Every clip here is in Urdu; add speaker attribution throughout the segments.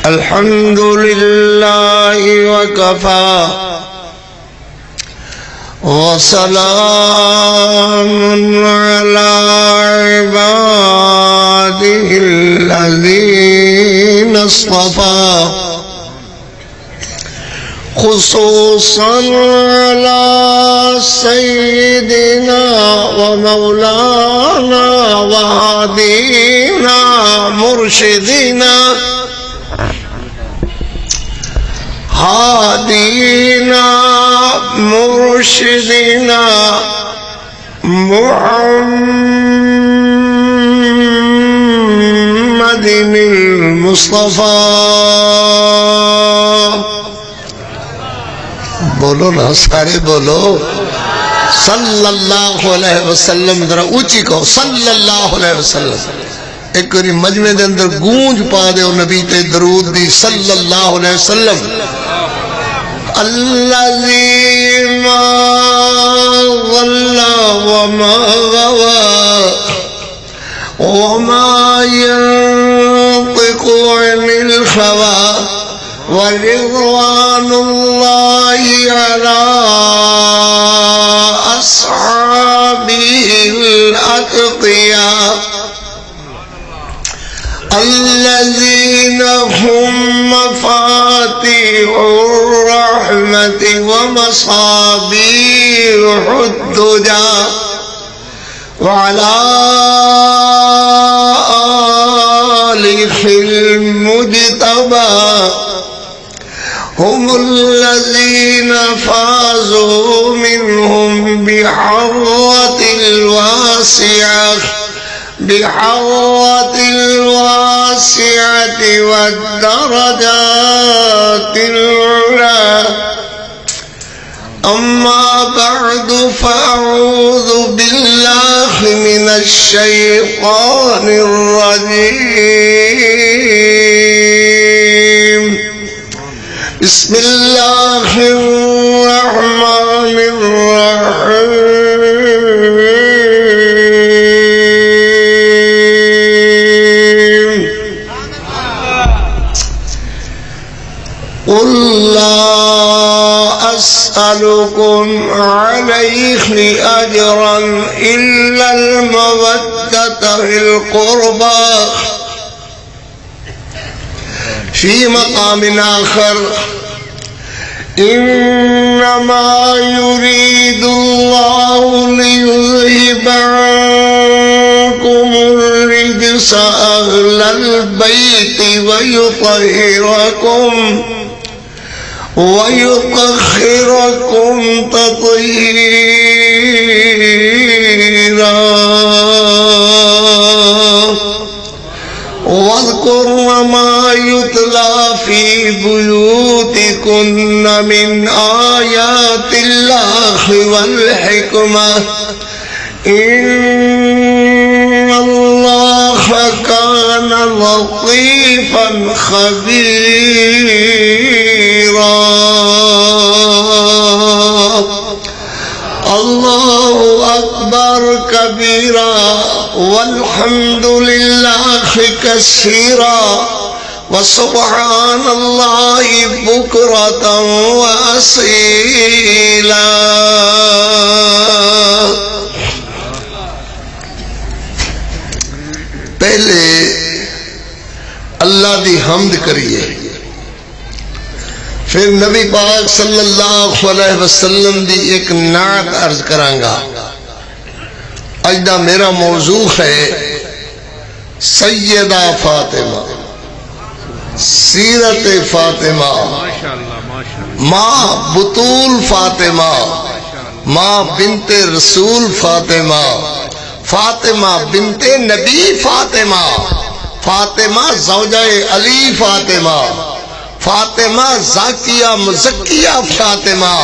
Speaker 1: الحمد لله وكفى وسلام على عباده الذين اصطفى خصوصا على سيدنا ومولانا وهادينا مرشدنا مرشدنا محمد المصطفى بولو نا سارے بولو صلی اللہ علیہ وسلم، ذرا اونچی کہو صلی اللہ علیہ وسلم۔ ایک باری مجمع دے اندر گونج پا دے او نبی تے درود دی صلی اللہ علیہ وسلم۔ الذي ما ضل وما غوى وما ينطق عن الهوى ورضوان الله على أصحابه الأتقياء الذين هم مفاتيح الرحمة ومصابيح الدجى وعلى آله المجتبى هم الذين فازوا منهم بحظوة الواسعة والدرجات العلى. أما بعد فأعوذ بالله من الشيطان الرجيم. بسم الله الرحمن الرحيم. قل لا أسألكم عليه أجرا إلا المودة في القربى. في مقام آخر إنما يريد الله ليذهب عنكم الرجس أهل البيت ويطهركم تطهيرا. واذكرن ما يتلى في بيوتكن من آيات الله والحكمة إن الله كان لطيفا خبيرا. الله أكبر كبيرا والحمد لله كثيرا وسبحان الله بكرة وأصيلا. پہلے اللہ دی حمد کریے، پھر نبی پاک صلی اللہ علیہ وسلم دی ایک نعت عرض کرانگا۔ اج دا میرا موضوع ہے سیدہ فاطمہ، سیرت فاطمہ، ماں بطول فاطمہ، ماں بنت رسول فاطمہ، فاطمہ بنت نبی فاطمہ، فاطمہ زوجہ علی فاطمہ، فاطمہ زاکیہ مزکیہ فاطمہ،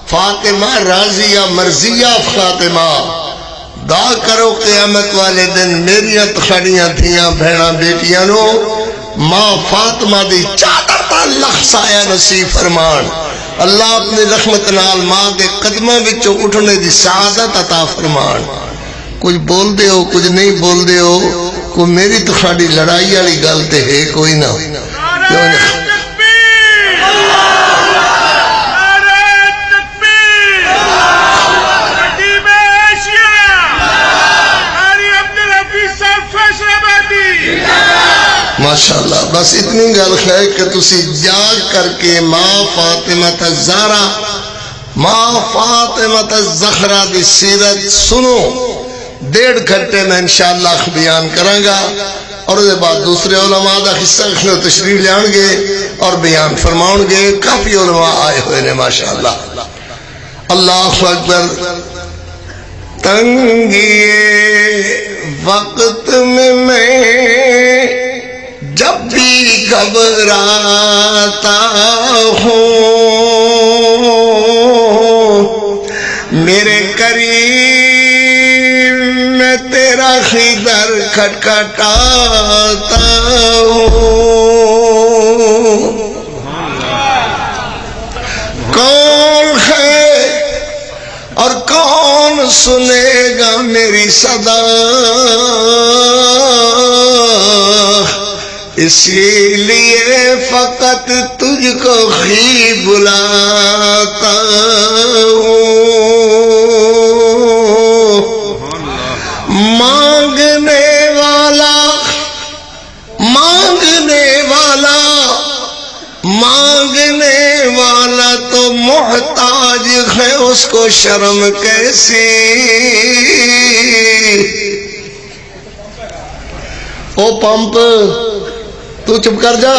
Speaker 1: فاطمہ راضیہ مرضیہ فاطمہ۔ دعا کرو قیامت والے دن میریاں تخڑیاں تھیاں بہناں بیٹیاں نو ماں فاطمہ دی چادر تا لخصایا نصیب فرمان۔ اللہ اپنی رحمت نال ماں دے قدمہ وچوں اٹھنے دی سعادت عطا فرمان۔ کچھ بول دے ہو کچھ نہیں بول دے ہو، کوئی میری تخاڑی لڑائی والی گل تے ہے کوئی نہ، کیوں نہیں؟ ماشاءاللہ بس اتنی گل ہے کہ تسی جاگ کر کے ماں فاطمہ الزہرا ماں فاطمہ الزہرا دی سیرت سنو. 1.5 گھنٹے میں انشاءاللہ بیان کروں گا اور اس کے بعد دوسرے علماء دا حصہ تشریف لیان گے اور بیان فرماؤں گے. کافی علماء آئے ہوئے نے ماشاءاللہ. اللہ اکبر. تنگی وقت میں جب بھی گھبراتا ہوں میرے قریب میں تیرا خدر کھٹکھٹاتا ہوں. کون ہے اور کون سنے گا میری صدا اسی لیے فقط تجھ کو ہی بلاتا ہوں. مانگنے والا مانگنے والا مانگنے والا تو محتاج ہے اس کو شرم کیسی. او پمپ تو چپ کر جا.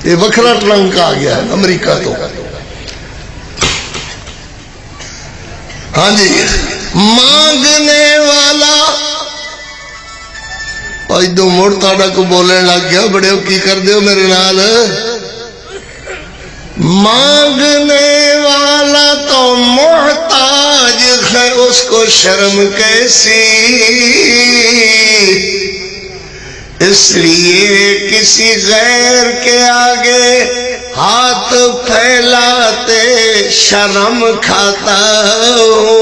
Speaker 1: یہ وکھرا ٹرنک آ گیا ہے امریکہ تو. ہاں جی. مانگنے والا دو مڑ تاڑا کو بولنے لگ گیا. بڑے کی کر دیو میرے نال. مانگنے والا تو محتاج ہے اس کو شرم کیسی. اس لیے کسی غیر کے آگے ہاتھ پھیلاتے شرم کھاتا ہوں.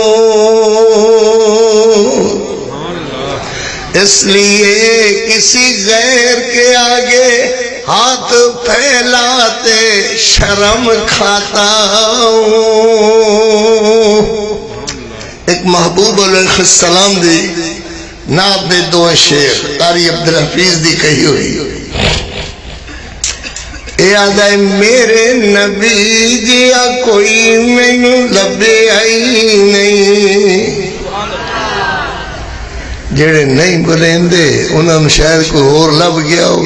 Speaker 1: اس لیے کسی غیر کے آگے ہاتھ پھیلاتے شرم کھاتا ہوں. ایک محبوب علیہ السلام دی نعت دے 2 شعر قاری عبدالحفیظ دی کہی ہوئی. اے آدھا ہے میرے نبی جیا کوئی مینو لبے آئی نہیں. جڑے نہیں بولیں دے انہوں نے شاید کوئی اور لب گیا ہو.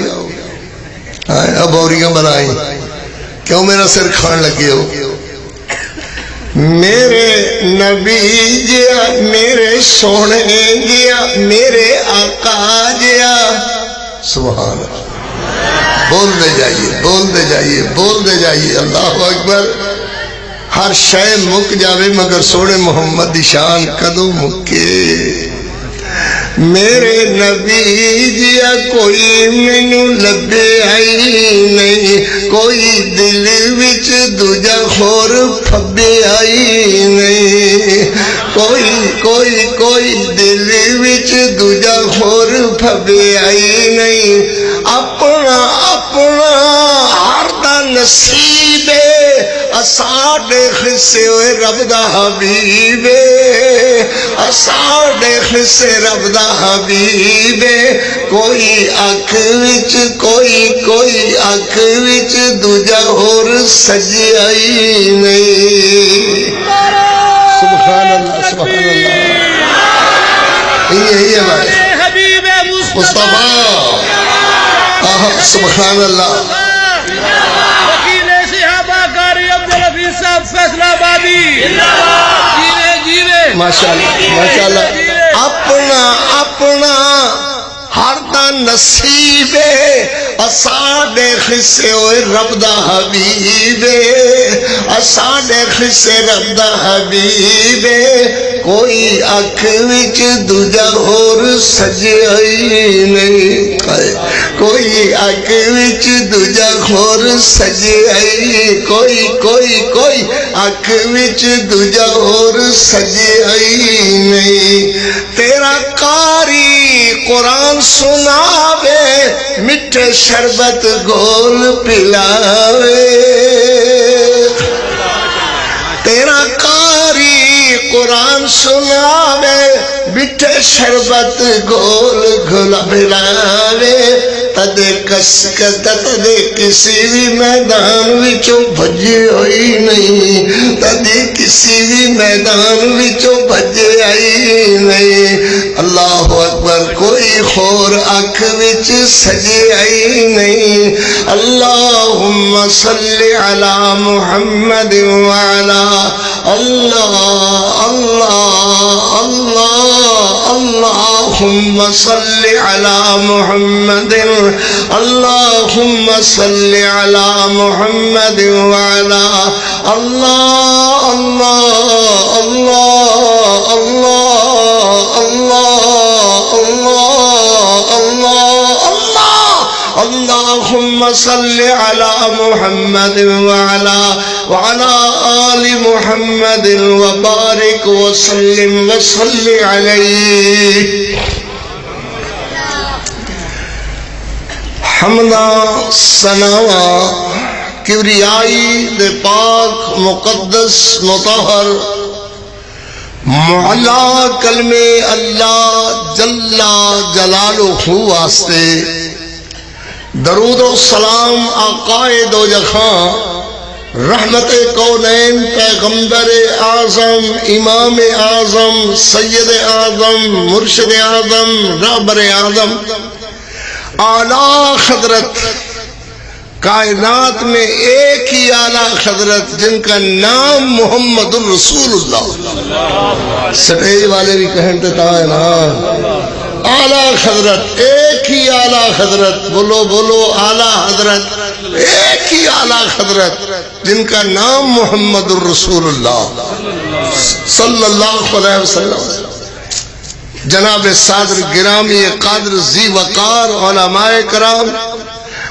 Speaker 1: اب اوریاں بنائیں کیوں میرا سر کھان لگے ہو. میرے نبی جیا میرے سونے جیا میرے آقا جیا. سبحان اللہ. بول دے جائیے بول دے جائیے بول دے جائیے. اللہ اکبر. ہر شے مک جاوے مگر سونے محمد دی شان کدوں مکے. میرے نبی جیا کوئی مینو لبے آئی نہیں. کوئی دل وچ دوجا خور پھبے آئی نہیں. کوئی دل وچ دوجا خور پھبے آئی نہیں. اپنا اپنا ہر دا نصیب اساڈے حصے ہوئے رب دا حبیب. اساڈے حصے رب دا حبیب. کوئی اکھ وچ کوئی اکھ وچ دوجا اور سجائی نہیں. سبحان اللہ سبحان اللہ. یہی ہے بھائی حبیب مصطفیٰ. سبحان اللہ. وکیل صحابہ قاری عبدالحفیظ صاحب فیصلہ آبادی ماشاءاللہ ماشاءاللہ. اپنا اپنا ہر دا نصیب اساڈے حصے ہوئے رب دا حبیب. اساڈے حصے رب دا حبیب. کوئی اکھ وچ دوجا ہور سجائی نہیں. کوئی اکھ وچ دوجا ہور سجائی. کوئی اکھ وچ دوجا ہور سجائی نہیں. تیرا قاری قرآن سناوے میٹھے شربت گول پلاوے تیرا قاری قرآن سناوے میٹھے شربت گول گھلا پلاوے تدے تدے کسی بھی میدان وچوں بھجے ہوئی نہیں تدے کسی بھی میدان وچوں بھجے آئی نہیں اللہ اکبر کوئی خور اکھ وچ سجے آئی نہیں اللہم صلی علی محمد وعلا اللہ اللہ اللہ اللہم صلی علی محمد اللہم صلی علی محمد وعلا اللہ اللہ اللہ اللہ اللہ اللہ اللہ اللہم صلی علی محمد وعلا آل محمد وبارک وسلم وصلی علیہ حمدہ ثناء کبریائی دے پاک مقدس مطہر معلا کلمے اللہ جل جلالہ واسطے درود و سلام آقائے دو جہاں رحمت کونین پیغمبر اعظم امام اعظم سید اعظم مرشد اعظم رہبر اعظم اعلیٰ حضرت کائنات میں ایک ہی اعلیٰ حضرت جن کا نام محمد الرسول اللہ سٹیج والے بھی کہنتے ہے نا اعلیٰ حضرت ایک ہی اعلیٰ حضرت بولو بولو اعلیٰ حضرت ایک ہی اعلیٰ حضرت جن کا نام محمد الرسول اللہ صلی اللہ علیہ وسلم جناب صادر گرامی قادر ذی وقار علماء کرام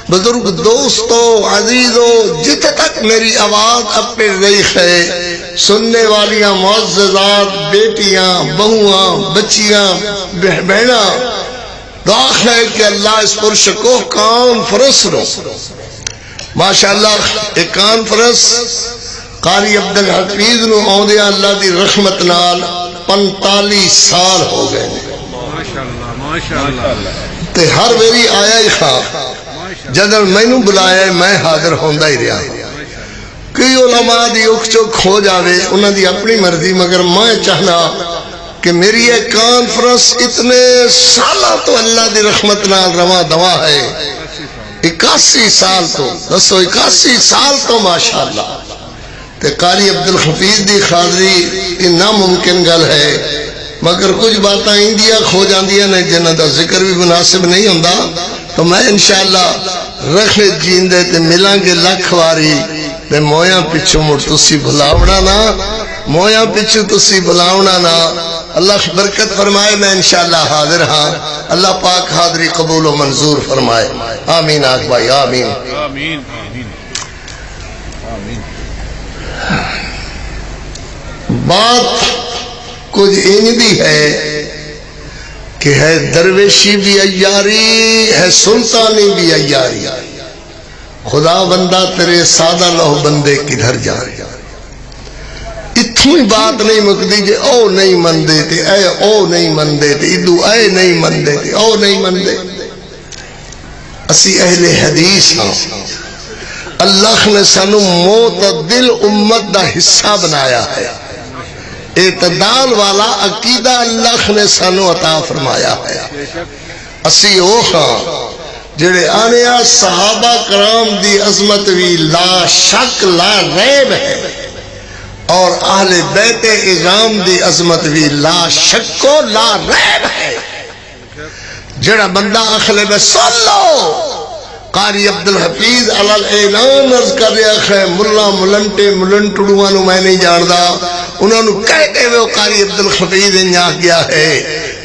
Speaker 1: بزرگ دوستو عزیزو جت تک میری آواز اپنے رہی ہے سننے والیاں معززات بیٹیاں بہواں بچیاں بہناں دعا ہے کہ اللہ اس پرش کو کانفرنس رو ماشاءاللہ ایک کانفرنس قاری عبدالحفیظ نو آدھیا اللہ دی رحمت نال 45 سال ہو گئے تے ہر میری آیا ہی خواب جدر میں نو بلایا میں حاضر ہوندہ ہی رہا کئی علماء دی اکھ چک ہو جاوے انہاں دی اپنی مرضی مگر میں چاہنا کہ میری یہ کانفرنس اتنے سالہ تو اللہ دی رحمت نال رواں دوا ہے 81 سال تو دسو 81 سال تو ماشاءاللہ تے قاری عبدالحفیظ دی خاضری یہ ناممکن گل ہے مگر کچھ باتاں اندیا کھو جاندیا نے جنہ دا ذکر بھی مناسب نہیں ہوندہ تو میں انشاءاللہ رکھے جیندے تے ملان کے لکھ واری تے مویاں پچھو مڑ تسی بھلاونا نا مویاں پچھو تسی بھلاونا نا اللہ برکت فرمائے میں انشاءاللہ حاضر ہاں اللہ پاک حاضری قبول و منظور فرمائے آمین آج بھائی آمین آمین بات کچھ انجدی ہے کہ ہے درویشی بھی عیاری ہے سلطانی بھی عیاری خدا بندہ تیرے سادہ لہو بندے کدھر جا اتنی بات نہیں مکدی جے او نہیں مندے تے اے او نہیں مندے تے ادو اے نہیں مندے تے او نہیں مندے اسی اہل حدیث ہاں اللہ نے سانو معتدل امت دا حصہ بنایا ہے اعتدال والا عقیدہ اللہ نے سانو عطا فرمایا ہے اسی او ہاں جڑے آنیا صحابہ کرام دی عظمت بھی لا شک لا ریب ہے اور اہل بیت اعظام دی عظمت بھی لا شک و لا ریب ہے جڑا بندہ اخل میں سن لو قاری عبدالحفیظ علال اعلان عرض کر رہا ہے ملا ملنٹے ملنٹڑوانو میں نہیں جاندہ انہوں نے کہتے ہوئے قاری عبدالحفیظ نے گیا ہے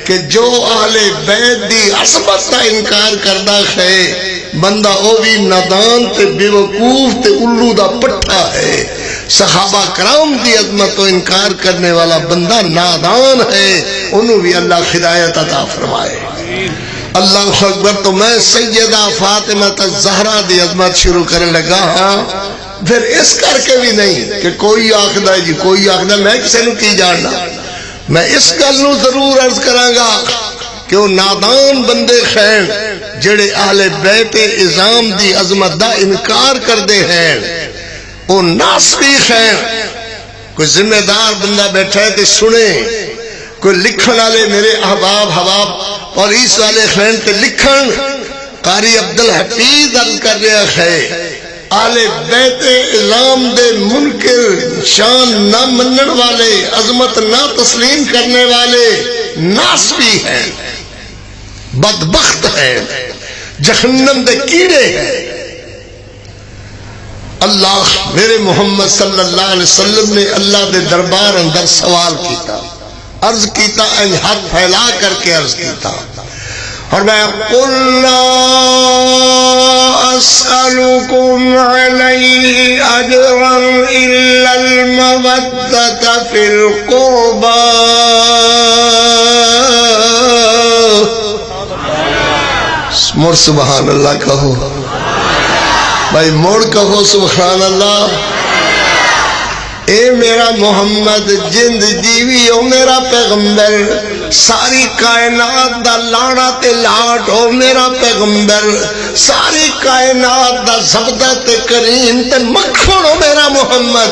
Speaker 1: کہ جو اہل بیت دی عصبت کا انکار کردہ ہے بندہ او بھی نادان تے بے وقوف تے الو دا پٹھا ہے صحابہ کرام دی عظمت تو انکار کرنے والا بندہ نادان ہے، انہوں بھی اللہ ہدایت عطا فرمائے۔ اللہ اکبر۔ تو میں سیدہ فاطمہ الزہرا دی عظمت شروع کرنے لگا ہاں، پھر اس کر کے بھی نہیں کہ کوئی آخدہ جی کوئی آخدہ میں کسی نو کی جاننا، میں اس گل نو ضرور عرض کراں گا کہ وہ نادان بندے خیر جڑے اہل بیت اعظام دی عظمت دا انکار کردے ہیں، وہ ناسبی خیر۔ کوئی ذمہ دار بندہ بیٹھا ہے تے سنے، کوئی لکھن والے میرے احباب حباب اور اس والے خیر تے لکھن۔ قاری عبدالحفیظ عرض کر رہا ہے آل بیت اعظام دے منکر، شان نہ منن والے، عظمت نہ تسلیم کرنے والے ناسبی ہیں، بدبخت ہیں، جہنم دے کیڑے ہیں۔ اللہ میرے محمد صلی اللہ علیہ وسلم نے اللہ دے دربار اندر سوال کیتا، عرض کیتا، ان ہاتھ پھیلا کر کے عرض کیتا، اور میں قُلْ لَا أَسْأَلُكُمْ عَلَيْهِ أَجْرًا إِلَّا الْمَوَدَّةَ فِي الْقُرْبَى۔ مڑ سبحان اللہ کہو بھائی، مڑ کہو سبحان اللہ۔ اے میرا محمد جند جیوی او میرا پیغمبر، ساری کائنات دا لاڑا تے لاٹ او میرا پیغمبر، ساری کائنات دا زبدہ تے کریم تے مکھن او میرا محمد،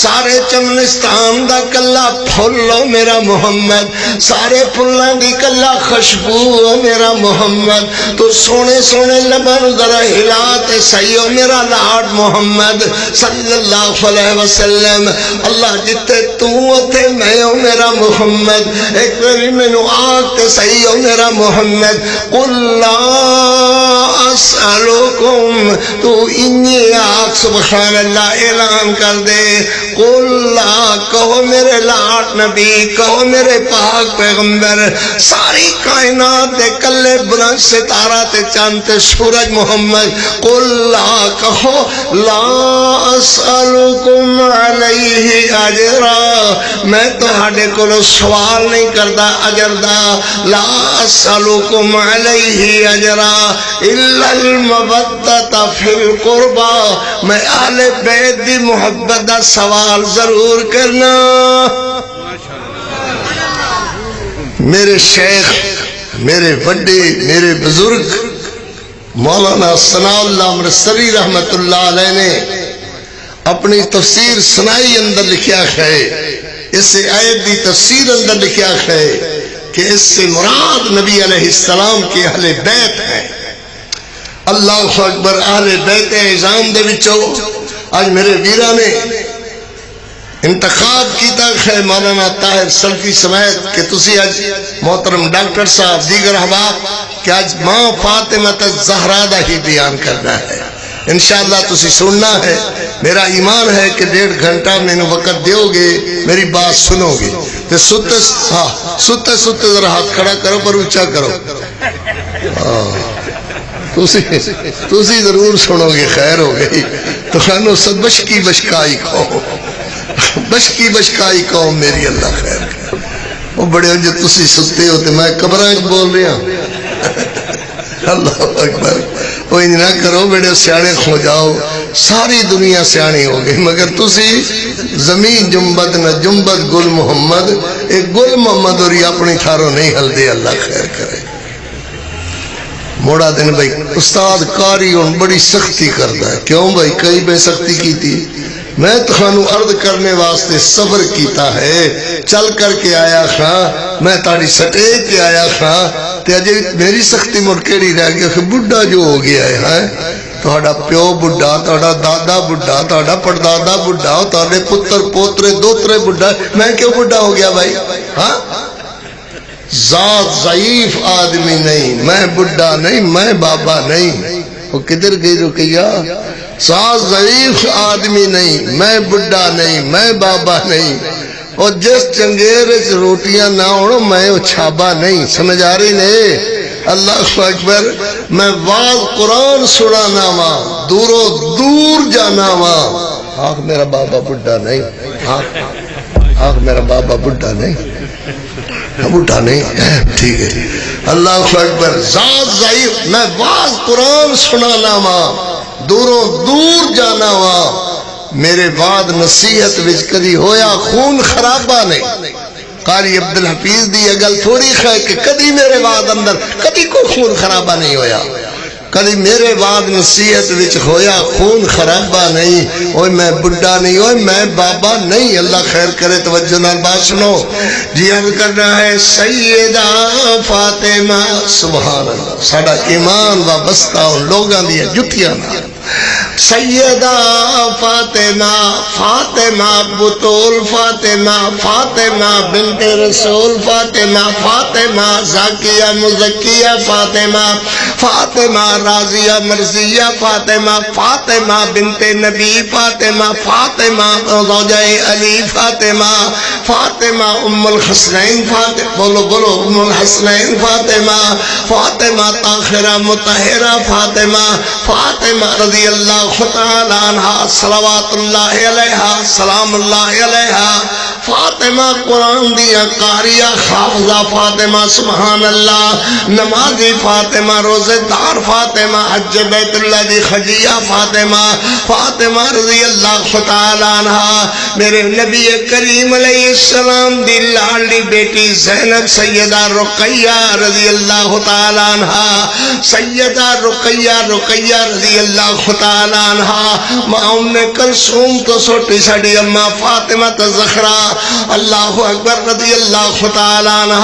Speaker 1: سارے چمنستان دا کلا پھل او میرا محمد، سارے پھلان دی کلا خوشبو او میرا محمد، تو سونے سونے لبن ذرا ہلا تے صحیح او میرا لاٹ محمد صلی اللہ علیہ وسلم۔ اللہ جتے تو تے میں او میرا محمد، ایک باری میں نو آگ تے صحیح او میرا محمد۔ قُلْ لَا أَسْأَلُكُمْ، تو انہی آگ سبحان اللہ اعلان کر دے، قُلْ لَا، کہو میرے لاٹ نبی، کہو میرے پاک پیغمبر، ساری کائنات دے کلے برج ستارہ تے چاند تے سورج محمد، قُلْ لَا، کہو لا أَسْأَلُكُمْ عَلَيْهِ أَجْرًا، میں تو ہاڑے کو سوال نہیں کردہ اجر دا، لا أَسْأَلُكُمْ عَلَيْهِ أَجْرًا إِلَّا الْمَوَدَّةَ فِي الْقُرْبَى، میں اہل بیت دی محبت دا سوال ضرور کرنا۔ میرے شیخ، میرے وڈے، میرے بزرگ مولانا ثناء اللہ امرتسری رحمت اللہ علیہ نے اپنی تفسیر سنائی اندر لکھیا ہے، اس سے آیت دی تفسیر اندر لکھیا ہے کہ اس سے مراد نبی علیہ السلام کے اہل بیت ہیں۔ اللہ اکبر۔ اہل بیت اعظام دے وچوں آج میرے ویرہ نے انتخاب کیتا ہے مولانا طاہر سلفی سمیت کہ تسی آج محترم ڈاکٹر صاحب دیگر احباب کہ آج ماں فاطمہ الزہرا دا ہی بیان کرنا ہے، انشاءاللہ تسی سننا ہے۔ میرا ایمان ہے کہ 1.5 گھنٹہ میں نے وقت دیو گے، میری بات سنو گے تو ستے ستے ذرا ہاتھ کھڑا کرو پر اونچا کرو، تسی ضرور سنو گے، خیر ہو گئی۔ تو خانو صد بشکی بشکائی کہو، بشکی بشکائی کہو میری، اللہ خیر کرے۔ وہ بڑے جو تسی ستے ہوتے میں قبرانچ بول رہا اللہ اکبر۔ وہ انج نہ کرو بیڑے سیانے کھو جاؤ، ساری دنیا سیانی ہو گئی مگر تسی زمین جنبت نہ جنبت گل محمد، ایک گل محمد اور یہ اپنی تھاروں نہیں ہل دے، اللہ خیر کرے۔ موڑا دن بھائی استاد قاری ان بڑی سختی کرتا ہے، کیوں بھائی کئی بے سختی کی تھی؟ میں تخانو عرض کرنے واسطے صبر کیتا ہے، چل کر کے آیا خاں، میں تاڑی سٹیج کے آیا خاں، تے اجے میری سختی مرکیڑی رہ گیا کہ بڑھا جو ہو گیا ہے، توڑا پیو بڑھا، توڑا دادا بڑھا، توڑا پردادا بڑھا، توڑے پتر پوترے دوترے بڑھا، میں کیوں بڑھا ہو گیا بھائی؟ ہاں ذات ضعیف آدمی نہیں، میں بڑھا نہیں، میں بابا نہیں۔ وہ کدھر گئی رکیا؟ ذات ضعیف آدمی نہیں، میں بڑھا نہیں، میں بابا نہیں، اور جس چنگیرے سے روٹیاں نہ اڑو میں وہ چھابا نہیں، سمجھ آ رہی نہیں؟ اللہ اکبر۔ میں واز قرآن سنانا وا، دورو دور جانا وا، آنکھ میرا بابا بڈھا نہیں، آنکھ میرا بابا بڈھا نہیں، بڈھا نہیں، ٹھیک ہے، اللہ اکبر، ذات ضعیف، میں باز قرآن سنانا وا، دوروں دور جانا وا، میرے بعد نصیحت وچ کدی ہویا خون خرابہ نہیں۔ قاری عبدالحفیظ دی یہ گل تھوڑی ہے کہ کدی میرے بعد اندر کدی کوئی خون خرابہ نہیں ہویا، کدی میرے بعد نصیحت وچ ہویا خون خرابہ نہیں، اوہ میں بڈھا نہیں، اوہ میں بابا نہیں۔ اللہ خیر کرے، توجہ نال بات سنو جی، اب کرنا ہے سیدہ فاطمہ، سبحان اللہ، ساڑا ایمان وابستہ ان لوگاں دیا جتیاں نال، سیدہ فاطمہ، فاطمہ بطول فاطمہ، فاطمہ بنت رسول فاطمہ، فاطمہ زاکیہ مزکیہ فاطمہ، فاطمہ راضیہ مرضیہ فاطمہ، فاطمہ بنت نبی فاطمہ، فاطمہ زوجہ علی فاطمہ، فاطمہ ام الحسنین فاطمہ، بولو بولو، ام الحسنین فاطمہ، فاطمہ طاہرہ مطہرہ فاطمہ، فاطمہ رضی اللہ تعالی عنہ صلوات اللہ علیہا سلام اللہ علیہا، فاطمہ قرآن دیا قاریہ حافظہ فاطمہ سبحان اللہ، نمازی فاطمہ، روزے دار فاطمہ، حج بیت اللہ دی خجیہ فاطمہ، فاطمہ رضی اللہ تعالی عنہ، میرے نبی کریم علیہ السلام دی لاڈلی بیٹی زینب سیدہ رقیہ رضی اللہ تعالی عنہ، سیدہ رقیہ رضی اللہ تعالی عنہ، ماں ام کلثوم تو سوٹی ساڑی اماں فاطمہ الزہرا، اللہ اکبر رضی اللہ تعالی عنہ،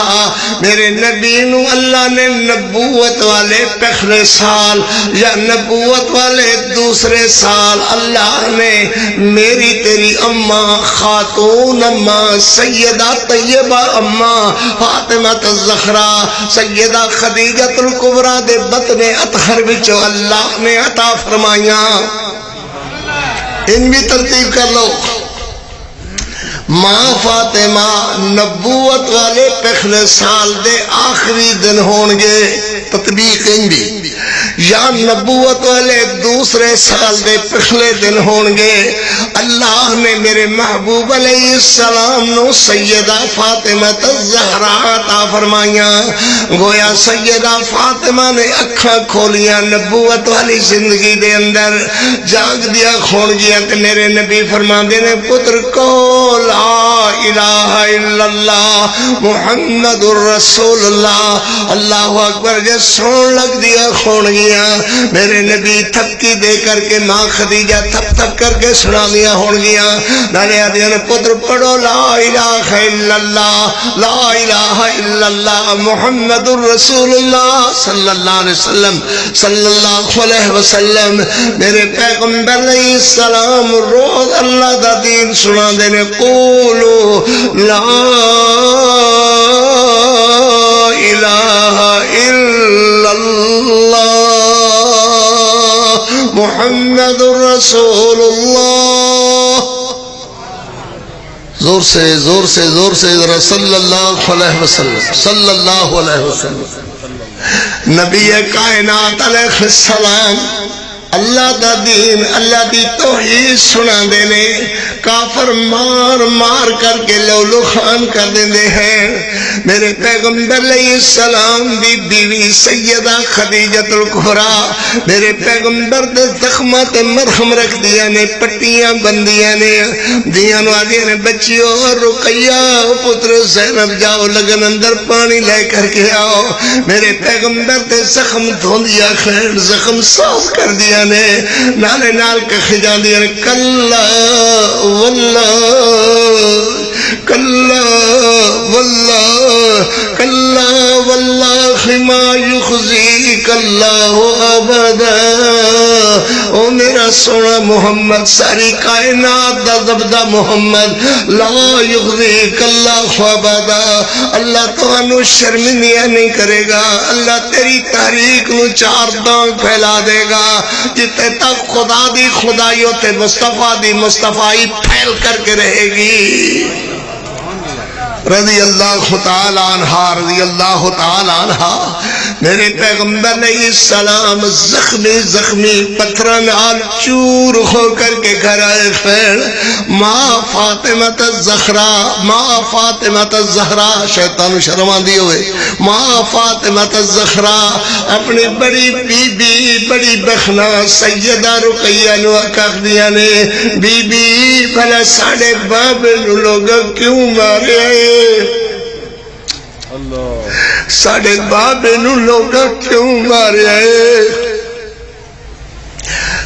Speaker 1: میرے نبی نو اللہ نے نبوت والے پہلے سال یا نبوت والے دوسرے سال اللہ نے میری تیری اماں خاتون اماں سیدہ طیبہ اماں فاطمہ الزہرا سیدہ خدیجہ الکبریٰ دے بطن اطہر بچو اللہ نے عطا فرمائیاں۔ ان بھی ترتیب کر لو، ماں فاطمہ نبوت والے پہلے سال دے آخری دن ہونگے، تطبیق ان بھی، یا نبوت والے دوسرے سال دے پہلے دن ہونگے، اللہ نے میرے محبوب علیہ السلام نو سیدہ فاطمہ الزہرا عطا فرمائیاں۔ گویا سیدہ فاطمہ نے اکھاں کھولیاں نبوت والی زندگی دے اندر، جاگ دیا کھون گیا کہ میرے نبی فرما دینے پتر کو لا الہ الا اللہ محمد الرسول اللہ، اللہ اکبر جے سون لگ دیا کھون گیا، میرے نبی تھپکی دے کر کے ماں خدیجہ تھپ تھپ کر کے سنا دیا ہون گیا، نالے آدھیا نے پتر پڑھو لا الہ الا اللہ، لا الہ الا اللہ محمد الرسول اللہ صلی اللہ علیہ وسلم، صلی اللہ علیہ وسلم، میرے پیغمبر علیہ السلام روز اللہ دا دین سنا دینے، قولو لا الہ الا اللہ محمد رسول اللہ، زور سے زور سے زور سے ذرا صلی اللہ علیہ وسلم، صلی اللہ علیہ وسلم، نبی کائنات علیہ السلام، اللہ دا دین اللہ دی توحید سنا دینے، کافر مار مار کر کے لولو خان کر دیندے ہیں، میرے پیغمبر علیہ السلام دی بیوی سیدہ خدیجہ الکبریٰ میرے پیغمبر دے زخمات مرہم رکھ دیا نے، پٹیاں بندیاں نے، دیاں نوازیاں نے، بچیو رقیہ پتر زینب جاؤ لگن اندر پانی لے کر کے آؤ، میرے پیغمبر دے زخم دھوندیا خیر زخم صاف کر دیا نے، نالے نال کے خجان دیا نے، کلا واللہ کلا واللہ کلا واللہ ما یخزیک اللہ ابدا، او میرا سونا محمد ساری کائنات دا زبدہ محمد، لا یخزیک اللہ ابدا، اللہ تو انو شرمندیاں نہیں کرے گا، اللہ تیری تحریک نو چار دانگ پھیلا دے گا، جتے تک خدا دی خدایوں تے مصطفیٰ دی مصطفیٰ پھیل کر کے رہے گی۔ رضی اللہ تعالی عنہ، رضی اللہ تعالی عنہ، میرے پیغمبر علیہ السلام زخمی پتھراں نال چور ہو کر کے گھر آئے خیر ماں فاطمہ الزہرا شیطان شرم آندی ہوئے ماں فاطمہ الزہرا اپنی بڑی بی بی بڑی بخنا سیدہ رقیہ نو آکھدیاں نے بی بی بھلا ساڑے بابے نو لوگ کیوں مارے آئے ساڑے بابے نو لوگ کیوں مارے آئے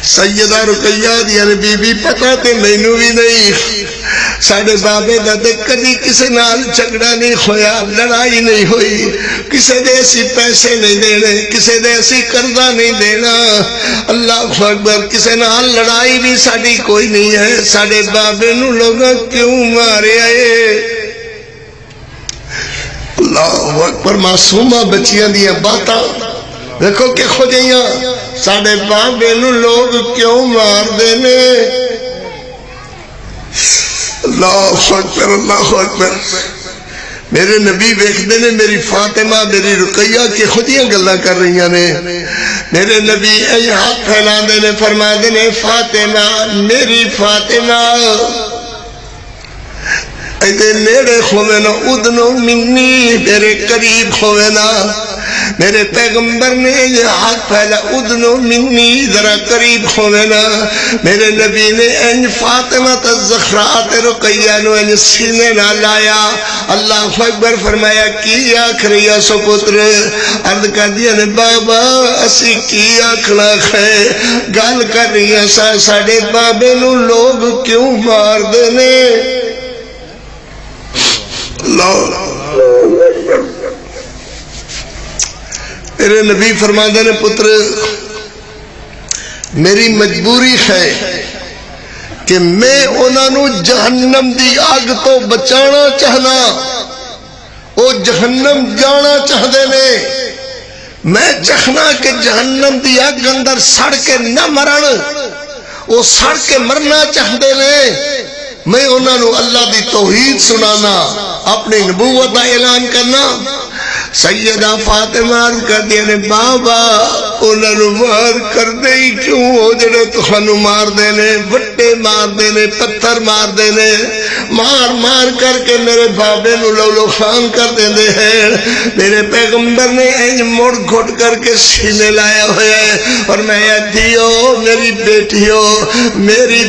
Speaker 1: سیدہ رقیہ دیا نے بی بی پتہ تے مینوں بھی نہیں ساڑے بابے دا تے کدی کسے نال جھگڑا نہیں ہویا لڑائی نہیں ہوئی کسے دے اسی پیسے نہیں دینے کسے دے اسی قرضہ نہیں دینا اللہ اکبر کسے نال لڑائی بھی ساڑی کوئی نہیں ہے ساڑے بابے نو لوگ کیوں مارے آئے اللہ اکبر معصومہ بچیاں دیا باتاں دیکھو کہ خودیاں ساڑے بابے نو لوگ کیوں مار دینے اللہ اکبر میرے نبی ویکھدے نے میری فاطمہ میری رقیہ کی خودیاں گلاں کر رہی نے میرے نبی اے ہاتھ پھیلا دینے فرما دینے فاطمہ میری فاطمہ ایدے نیڑے ہوئے نا ادنو منی میرے قریب ہوئے نا میرے پیغمبر نے یہ ہاتھ پھیلا ادنو منی ذرا قریب ہوئے نا میرے نبی نے ان فاطمہ الزہرا رقیہ نو ان سینے نہ لایا اللہ اکبر فرمایا کی آخریا سو پتر عرض کر دیا نے بابا اسی کی آخنا ہے گل کر رہی ہیں ساڑے بابے نو لوگ کیوں مار دینے اللہ میرے نبی فرماندے نے پتر میری مجبوری ہے کہ میں انہاں نو جہنم دی آگ تو بچانا چاہنا وہ جہنم جانا چاہدے نے میں چاہنا کہ جہنم دی آگ اندر سڑ کے نہ مرن وہ سڑ کے مرنا چاہدے نے میں انہاں نو اللہ دی توحید سنانا اپنی نبوت دا اعلان کرنا سیدہ فاطمہ کر دیا نے بابا انہاں نو مار کر دے کیوں ہو جڑے تخانو مار دینے بٹے مار دینے پتھر مار دینے مار کر کے میرے بابے نو لولو خان کر دیندے ہیں میرے پیغمبر نے این موڑ گھٹ کر کے سینے لایا ہوئے ہے اور میں دیو میری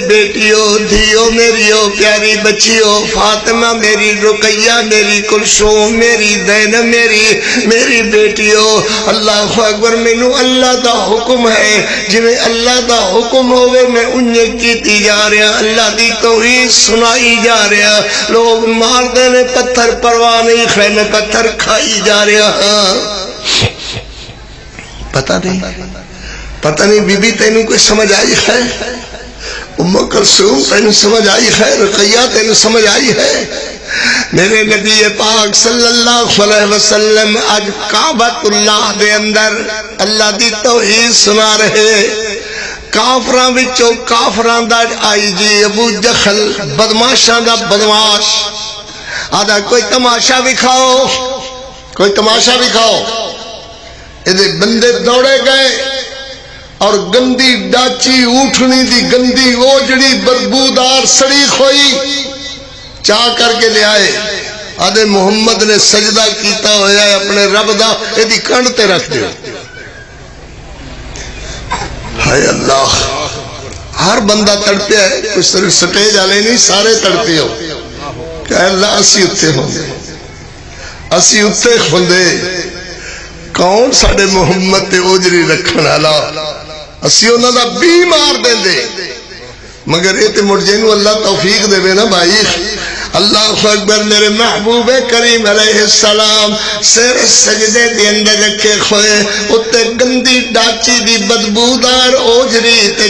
Speaker 1: بیٹیو دیو میریو پیاری بچیو فاطمہ میری رقیہ میری کلثوم میری زینب میری بیٹیو اللہ اکبر مینو اللہ دا حکم ہے جویں اللہ دا حکم ہوئے میں انہیں کیتی جا رہا اللہ دی توحید سنائی جا رہا لوگ مار دینے پتھر پرواہ نہیں خیمے پتھر کھائی جا رہا پتہ نہیں بی بی تینوں کوئی سمجھ آئی ہے ام کلثوم تینوں سمجھ آئی ہے رقیہ تینوں سمجھ آئی ہے میرے نبی پاک صلی اللہ علیہ وسلم آج کعبۃ اللہ دے اندر اللہ دی توحید سنا رہے کافراں وچوں کافراں دا آئی جی ابو جہل بدماشاں دا بدماش آدھا کوئی تماشا دکھاؤ ادھے بندے دوڑے گئے اور گندی ڈاچی اٹھنی دی گندی اوجڑی بدبودار سڑی کھوئی چاہ کر کے لے آئے آدھے محمد نے سجدہ کیتا ہویا ہے اپنے رب دا ایدی کنڈتے رکھ دے ہائے اللہ ہر بندہ تڑپے ہے کوئی صرف سٹیج آلے نہیں سارے تڑپے ہو کہ اللہ اسی اتھے خوندے کون ساڑے محمد تے اوجری رکھن اللہ اسی انہوں دا بھی مار دیں دے مگر ایتے مرجینو اللہ توفیق دے بے نا بھائی اللہ اکبر میرے محبوب کریم علیہ السلام سر سجدے دے اندر رکھے کھوئے اتے گندی ڈاچی دی بدبودار اوجری تے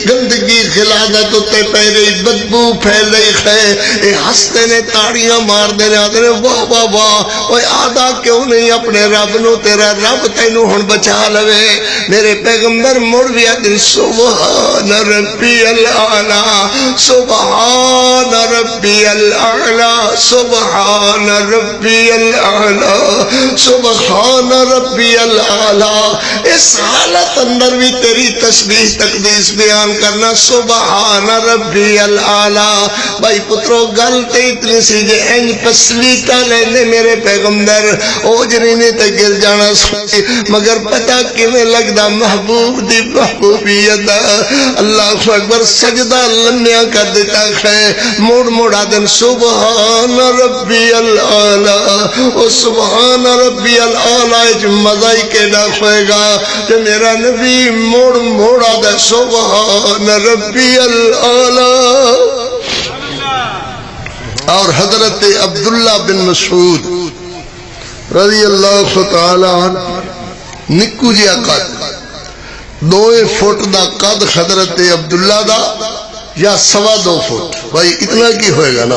Speaker 1: گندگی خلادت اتے پیرے بدبو پھیل رہی ہے اے ہستے نے تاڑیاں مار دے رہے آدھے واہ واہ واہ اوہ آدھا کیوں نہیں اپنے رب نو تیرا رب تینو ہن بچا لوے میرے پیغمبر مڑ بھی آدھے سبحان ربی العالی سبحان سبحان ربی الاعلی سبحان ربی الاعلی سبحان ربی الاعلی. اس حالت اندر بھی تیری تسبیح تقدیس بیان کرنا سبحان ربی الاعلی. بھائی پترو گل تے اتنی سی جے انج پسلیٹا لینے میرے پیغمبر اوجری نے تے گر جانا سی مگر پتہ کیویں لگدا محبوب دی محبوبیت. اللہ اکبر سجدہ لمیا کر دیتا ہے موڑ موڑا دن سبحان ربی الاعلی. او سبحان ربی الاعلی مزہ ہی کیڑا ہوئے گا کہ میرا نبی موڑ موڑا دے سبحان ربی الاعلی. اور حضرت عبداللہ بن مسعود رضی اللہ تعالی عنہ نکو جیا قد 2 فٹ دا قد حضرت عبداللہ دا یا 2.25 فٹ. بھائی اتنا کی ہوئے گا نا.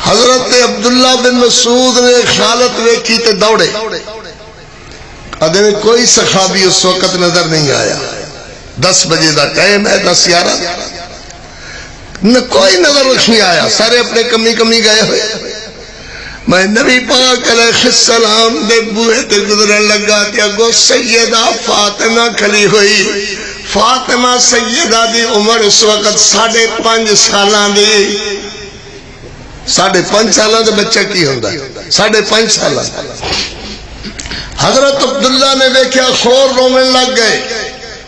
Speaker 1: حضرت عبداللہ بن مسعود نے حالت ویکھی تے دوڑے. ادھے کوئی صحابی اس وقت نظر نہیں آیا. 10 بجے دا ٹائم ہے 10-11 نہ کوئی نظر نہیں آیا. سارے اپنے کمی کمی گئے ہوئے. میں نبی پاک علیہ السلام دے بوئے تے گزرن لگا تے اگو سیدہ فاطمہ کھلی ہوئی. فاطمہ سیدہ دی عمر اس وقت 5.5 سالان دی. 5.5 سالان دے بچہ کی ہوندہ 5.5 سالان. حضرت عبداللہ نے دیکھا خور رومن لگ گئے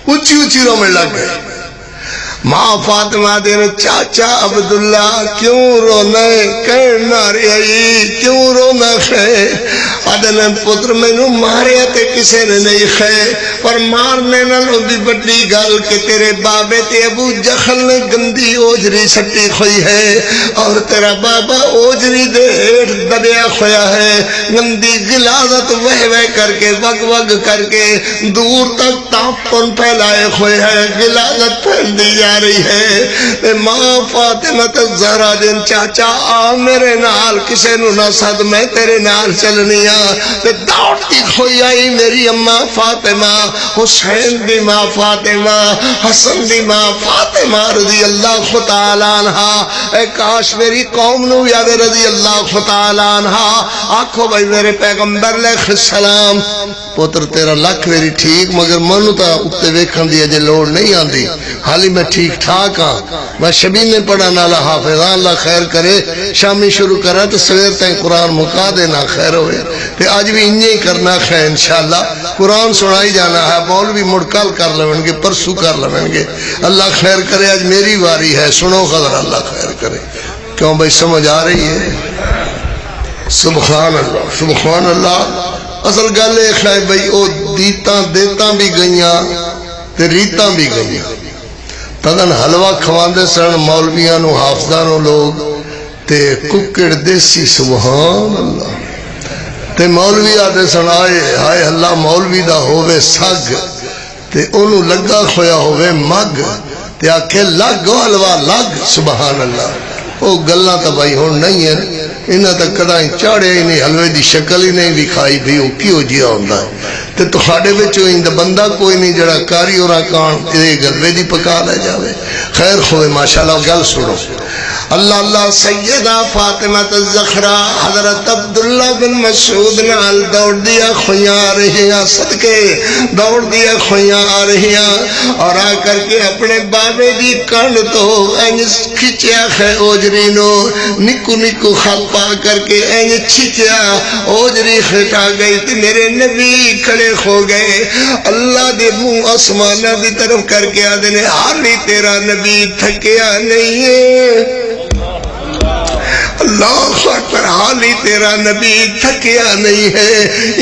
Speaker 1: اچھی اچھی رومن لگ گئے. ماں فاطمہ دین چاچا عبداللہ کیوں رونے کرنا رہی کیوں رونا خے. آدھن پتر میں نو ماریا تے کسے نے نہیں خے پر مارنے نہ لو بھی بڑی گل کہ تیرے بابے تے ابو جخل نے گندی اوجری سٹی کھوئی ہے اور تیرا بابا اوجری دے ہیٹ دبیا کھویا ہے. گندی غلاظت وہ وہ کر کے وگ وگ کر کے دور تک تاپن پھیلائے کھوئے ہے. غلاظت پھیل دی جا رہی ہے. ماں فاطمہ الزہرا دین چاچا آ میرے نال کسے نو نہ صد میں تیرے نال چلنی آ. دوڑتی کھوئی آئی میری اماں فاطمہ حسین دی ماں فاطمہ حسن دی ماں فاطمہ رضی اللہ تعالیٰ عنہ. اے کاش میری قوم نو یاد رضی اللہ تعالیٰ عنہ. آنکھو بھائی میرے پیغمبر علیہ السلام پتر تیرا لکھ میری ٹھیک مگر منو تا اکتے ویکھن دی اجے لوڑ نہیں آندی. حالی میں ٹھیک ٹھاک ہاں. میں شبین نے پڑھا نالا حافظان اللہ خیر کرے شامی شروع کرا تو سویر تائیں قرآن مکا دینا خیر ہوئے تے آج بھی انہیں ہی کرنا خیر انشاءاللہ. قرآن سنائی جانا ہے مولوی مڑکل کر لویں گے پرسو کر لویں گے. اللہ خیر کرے آج میری واری ہے سنو خضر اللہ خیر کرے. کیوں بھائی سمجھ آ رہی ہے؟ سبحان اللہ سبحان اللہ. اصل گل ایک ہے بھائی او دیتاں دیتاں بھی گئیاں تے ریتاں بھی گئیاں. تدن حلوہ کھواندے سن مولویاں نو حافظانو لوگ تے ککڑ دیسی سبحان اللہ. تے مولوی آدھے سن آئے ہائے اللہ مولوی دا ہووے سگ تے انہوں لگا کھویا ہووے مگ تے آکھے لگ حلوہ لگ سبحان اللہ. او گلہ تا بھائی ہون نہیں ہے انہاں تک کدائیں چاڑے ہی نہیں حلوے دی شکل ہی نہیں بھی کھائی بھی او کیوں جیا ہوندہ ہے. تے تو خاڑے بچو اندہ بندہ کوئی نہیں جڑا کاری اور آکان تے گلوے دی پکا لے جاوے. خیر خوئے ماشاءاللہ گل سنو. اللہ اللہ سیدہ فاطمہ الزہرا حضرت عبداللہ بن مسعود نال دوڑ دیا خویاں آ رہی ہیں صدقے دوڑ دیا خویاں آ رہی ہیں اور آ کر کے اپنے بابے دی کن تو اینج کھچیا ہے اوجری نو نکو نکو خط پا کر کے اینج چھچیا اوجری خٹا گئی تے میرے نبی کھڑے ہو گئے. اللہ دے منہ آسمانہ دی طرف کر کے آدھنے حالی تیرا نبی تھکیا نہیں ہے. اللہ اکبر حالی تیرا نبی تھکیا نہیں ہے.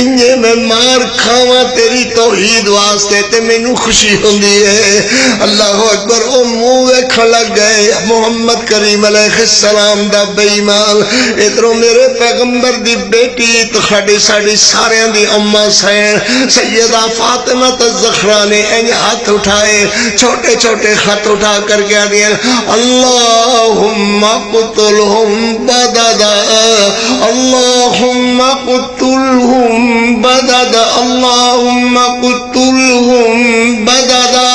Speaker 1: انجھے میں مار کھاواں تیری توحید واسطے تے میں نو خوشی ہوندی ہے. اللہ اکبر او منہ ویکھن لگ گئے محمد کریم علیہ السلام دا بے ایمان. ادھروں میرے پیغمبر دی بیٹی تو کھڑی ساڑی سارے دی اماں سین سیدہ فاطمہ الزہرا نے انج ہاتھ اٹھائے چھوٹے چھوٹے خط اٹھا کر کے دیا اللہم قتلہم بددا اللہم قتلہم بددا اللہم قتلہم بددا.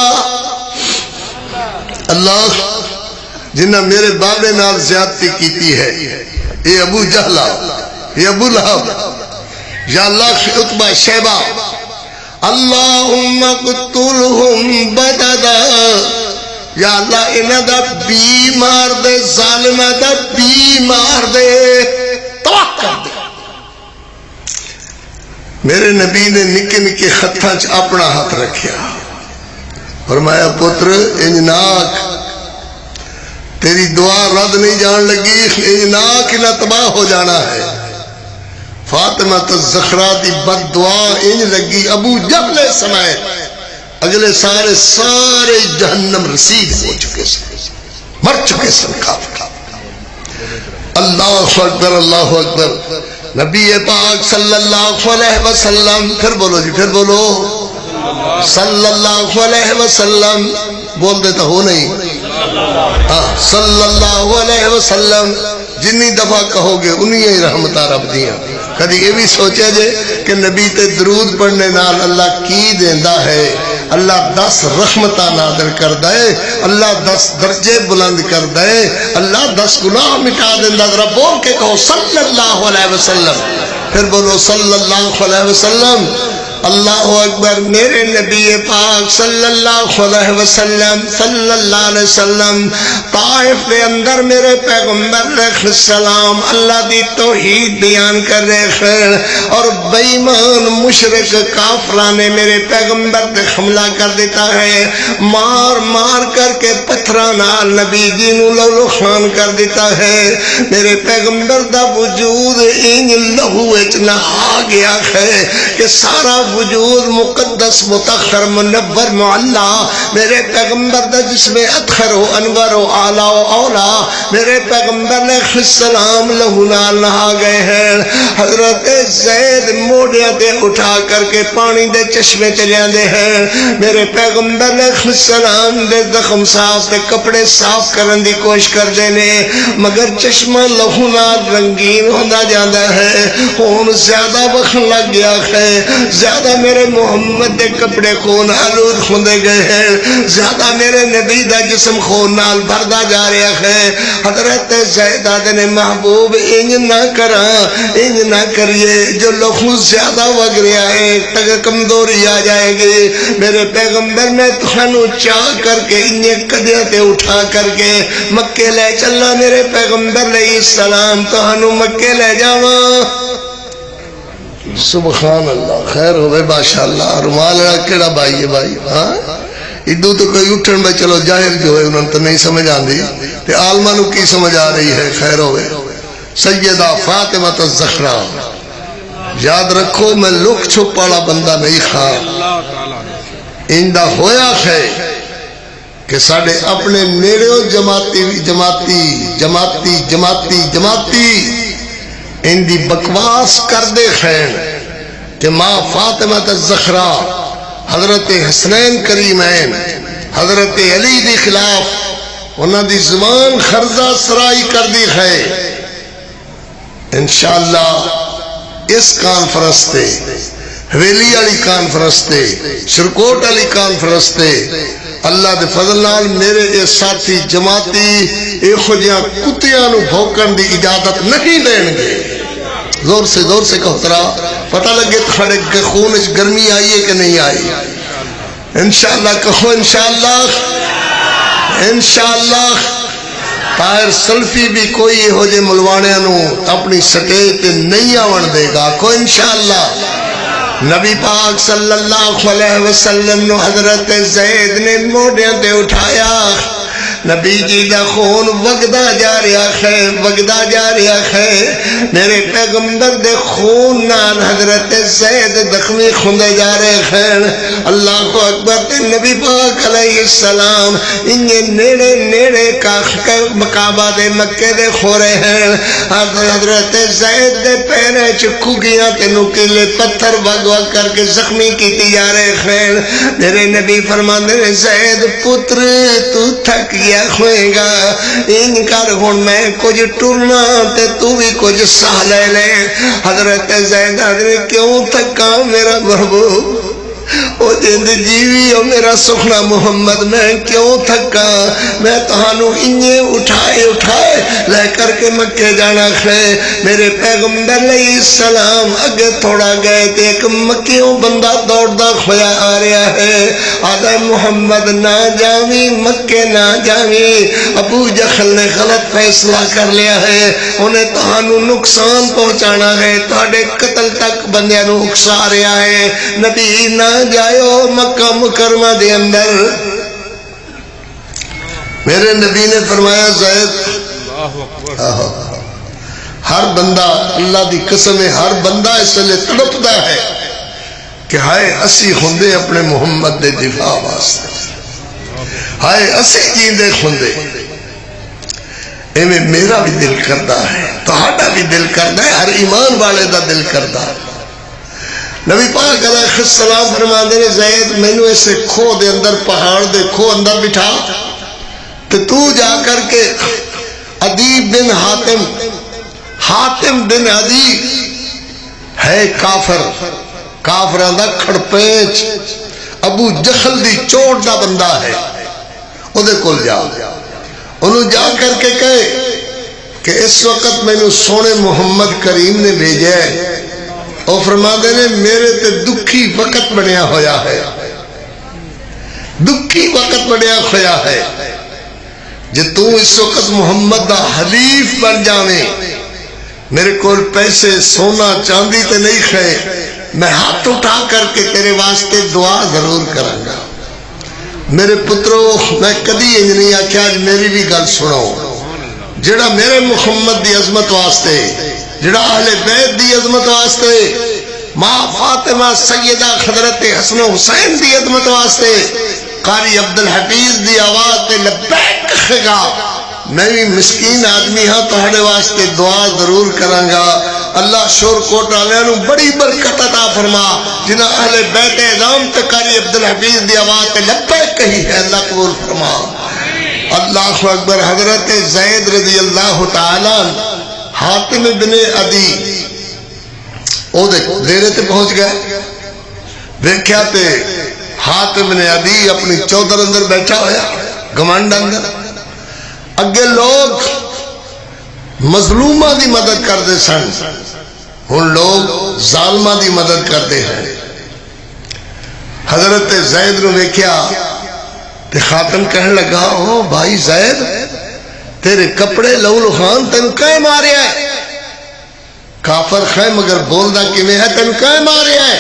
Speaker 1: اللہ جنہ میرے بابے نال زیادتی کیتی ہے، اے ابو جہلا، اے ابو لہب، یا اللہ عتبہ شیبہ، اللہم قتلہم بددا، یا اللہ انہ دا بیمار دے، ظالمہ دا بیمار دے، تباہ کر دے۔ میرے نبی نے نکے نکے خطاں چ اپنا ہاتھ رکھیا، فرمایا پتر انجناک تیری دعا رد نہیں جان لگی، انجناک نہ تباہ ہو جانا ہے۔ فاطمہ الزہرا دی بد دعا انج لگی، ابو جہل سمیت اگلے سارے جہنم رسید ہو چکے سن، مر چکے سن کافر۔ اللہ اکبر، اللہ اکبر۔ نبی پاک صلی اللہ علیہ وسلم، پھر بولو جی، پھر بولو، صلی اللہ علیہ وسلم، بول دیتا ہو نہیں، صلی اللہ علیہ وسلم، جنی دفعہ کہو گے انہی ہی رحمتہ رب دیاں۔ کدی یہ بھی سوچے جے کہ نبی تے درود پڑھنے نال اللہ کی دیندہ ہے؟ اللہ 10 رحمتہ نازل کر دے، اللہ 10 درجے بلند کر دے، اللہ 10 گناہ مٹا دیندہ۔ ذرا بول کے کہو صلی اللہ علیہ وسلم، پھر بولو صلی اللہ علیہ وسلم۔ اللہ اکبر۔ میرے نبی پاک صلی اللہ علیہ وسلم طائف دے اندر میرے پیغمبر علیہ السلام اللہ دی توحید بیان کر رہے ہیں، اور بےمان مشرک کافران نے میرے پیغمبر پہ حملہ کر دیتا ہے، مار مار کر کے پتھران نبی جی نو لہو خان کر دیتا ہے۔ میرے پیغمبر دا وجود انج لہو وچ نہا گیا ہے کہ سارا وجود مقدس متخر منور معلا، میرے پیغمبر دا جسم ادخر و انور و اعلی و اولا، میرے پیغمبر علیہ السلام لہو نال نہا گئے ہیں۔ حضرت زید موڑیاں تے اٹھا کر کے پانی دے چشمے چلے دے ہیں، میرے پیغمبر علیہ السلام دے زخم صاف تے کپڑے صاف کرن دی کوشش کر دینے، مگر چشمہ لہو نال رنگین ہوندا جاندا ہے۔ ہون زیادہ وقت لگ گیا ہے، زیادہ میرے محمد دے کپڑے خون آلود ہوندے گئے ہیں، زیادہ میرے نبی دا جسم خون نال بھردا جا رہا ہے۔ حضرت زید نے محبوب انج نہ کرا، انج نہ کریے، جو لہو زیادہ وگ رہا ہے تک کمزوری آ جائے گی۔ میرے پیغمبر میں تھانو چاہ کر کے انہیں کدیاں تے اٹھا کر کے مکے لے چلا، میرے پیغمبر علیہ السلام تھانو مکے لے جاواں۔ سبحان اللہ، خیر ہوئے ماشاءاللہ۔ رومال کیڑا بھائی ہے بھائی؟ ہاں ادو تو کوئی اٹھن میں چلو جاہل جو ہے انہوں تو نہیں سمجھ آندی، تے عالمہ نو کی سمجھ آ رہی ہے؟ خیر ہوئے۔ سیدہ فاطمہ الزہرا، یاد رکھو میں لک چھپ والا بندہ نہیں خواہ، اندہ ہویا ہے کہ ساڑھے اپنے نیڑیوں جماعتی اندی بکواس کر دے خیر کہ ماں فاطمہ الزہرا حضرت حسنین کریمین حضرت علی دی خلاف انہاں دی زبان خرزہ سرائی کر دی ہے۔ انشاءاللہ اس کانفرنس تے، حویلی علی کانفرنس تے، شرکوٹ علی کانفرنس تے اللہ دے فضل نال میرے اے ساتھی جماعتی اے خجیاں کتیاں نو بھوکن دی اجازت نہیں دیں گے۔ زور سے کہو ترا پتہ لگے تھوڑے خون اس گرمی آئی ہے کہ نہیں آئی؟ انشاءاللہ کہو انشاءاللہ، انشاءاللہ۔ طاہر سلفی بھی کوئی ہو جے ملوانے نو اپنی سٹیج تے نہیں آون دے گا، کو انشاءاللہ۔ نبی پاک صلی اللہ علیہ وسلم نو حضرت زید نے موڑیاں تے اٹھایا، نبی جی دا خون وگدا جا رہا ہے، وگدا جا رہا ہے۔ میرے پیغمبر دے خون نال حضرت زید زخمی خوندے جا رہے ہیں۔ اللہ کو اکبر۔ تے نبی پاک علیہ السلام انہیں نیڑے نیڑے کعبہ دے مکے دے خورے ہیں۔ حضرت زید دے پیرے چکھوگیاں تے نکیلے پتھر وگ وگ کر کے زخمی کیتی جا رہے ہیں۔ میرے نبی فرماندے زید پتر تو تھک گیا ہوئے گا، ان کر ہون میں کچھ ٹرنا تے تو بھی کچھ سہ لے لے۔ حضرت زید نے کیوں تھکا میرا محبوب؟ وہ جیندے جیوی او میرا سخنا محمد میں کیوں تھکا میں تہانوں انجے اٹھائے لے کر کے مکے جانا کھڑے میرے پیغمبر علیہ السلام اگے تھوڑا گئے تے ایک مکیوں بندہ دوڑدا کھویا آ رہا ہے آدھا محمد نہ جاوی مکے نہ جاوی ابو جہل نے غلط فیصلہ کر لیا ہے انہیں تہانوں نقصان پہنچانا ہے تہاڈے قتل تک بندیاں نوں اکسا رہا ہے نبی نہ جائیو مکہ مکرمہ دے اندر میرے نبی نے فرمایا زید ہر بندہ اللہ دی قسم ہے ہر بندہ اس لئے تڑپدا ہے کہ ہائے اسی ہوندے اپنے محمد دے دفاع واسطے ہائے اسی جیندے ہوندے ایویں میرا بھی دل کردا ہے تہاڈا بھی دل کردا ہے ہر ایمان والے دا دل کردا ہے نبی پاک علیہ السلام فرماندے نے زید مینوں اسے کھو دے اندر پہاڑ دے کھو اندر بٹھا تے تو جا کر کے عدی بن حاتم بن عدی ہے کافراں دا کھڑپیچ ابو جہل دی چوٹ دا بندہ ہے او دے کول جا انہوں جا کر کے کہے کہ اس وقت مینوں سونے محمد کریم نے بھیجا ہے اور فرما دینے میرے تے دکھی وقت بنیا ہویا ہے دکھی وقت بنیا ہویا ہے جے تو اس وقت محمد دا حلیف بن جاویں میرے کول پیسے سونا چاندی تے نہیں کھائے میں ہاتھ اٹھا کر کے تیرے واسطے دعا ضرور کروں گا میرے پترو میں کدی انج نہیں آکھیا میری بھی گل سنو جڑا میرے محمد دی عظمت واسطے جڑا اہل بیت دی عظمت واسطے ماں فاطمہ سیدہ حضرت حسن و حسین دی عظمت واسطے قاری عبدالحفیظ دی آواز تے لبیک کہے گا میں بھی مسکین آدمی ہاں تہاڈے واسطے دعا ضرور کراں گا اللہ شور کوٹ والوں نوں بڑی برکت عطا فرما جنہاں اہل بیت اعظام تے قاری عبدالحفیظ دی آواز تے لبیک کہی ہے اللہ قبول فرما اللہ اکبر حضرت زید رضی اللہ تعالی حاتم بن عدی او دیرے تے پہنچ گئے دیکھیا تے حاتم بن عدی اپنی چودر اندر بیٹھا ہویا گمنڈ اندر اگے لوگ مظلومہ دی مدد کر دے سن ہن لوگ ظالمہ دی مدد کرتے ہیں حضرت زید نو دیکھیا تے خاتم کہنے لگا او بھائی زید تیرے کپڑے لہو لہان تین کہیں ماریا ہے کافر خیر مگر بولدا کیویں ہے تین کہیں ماریا ہے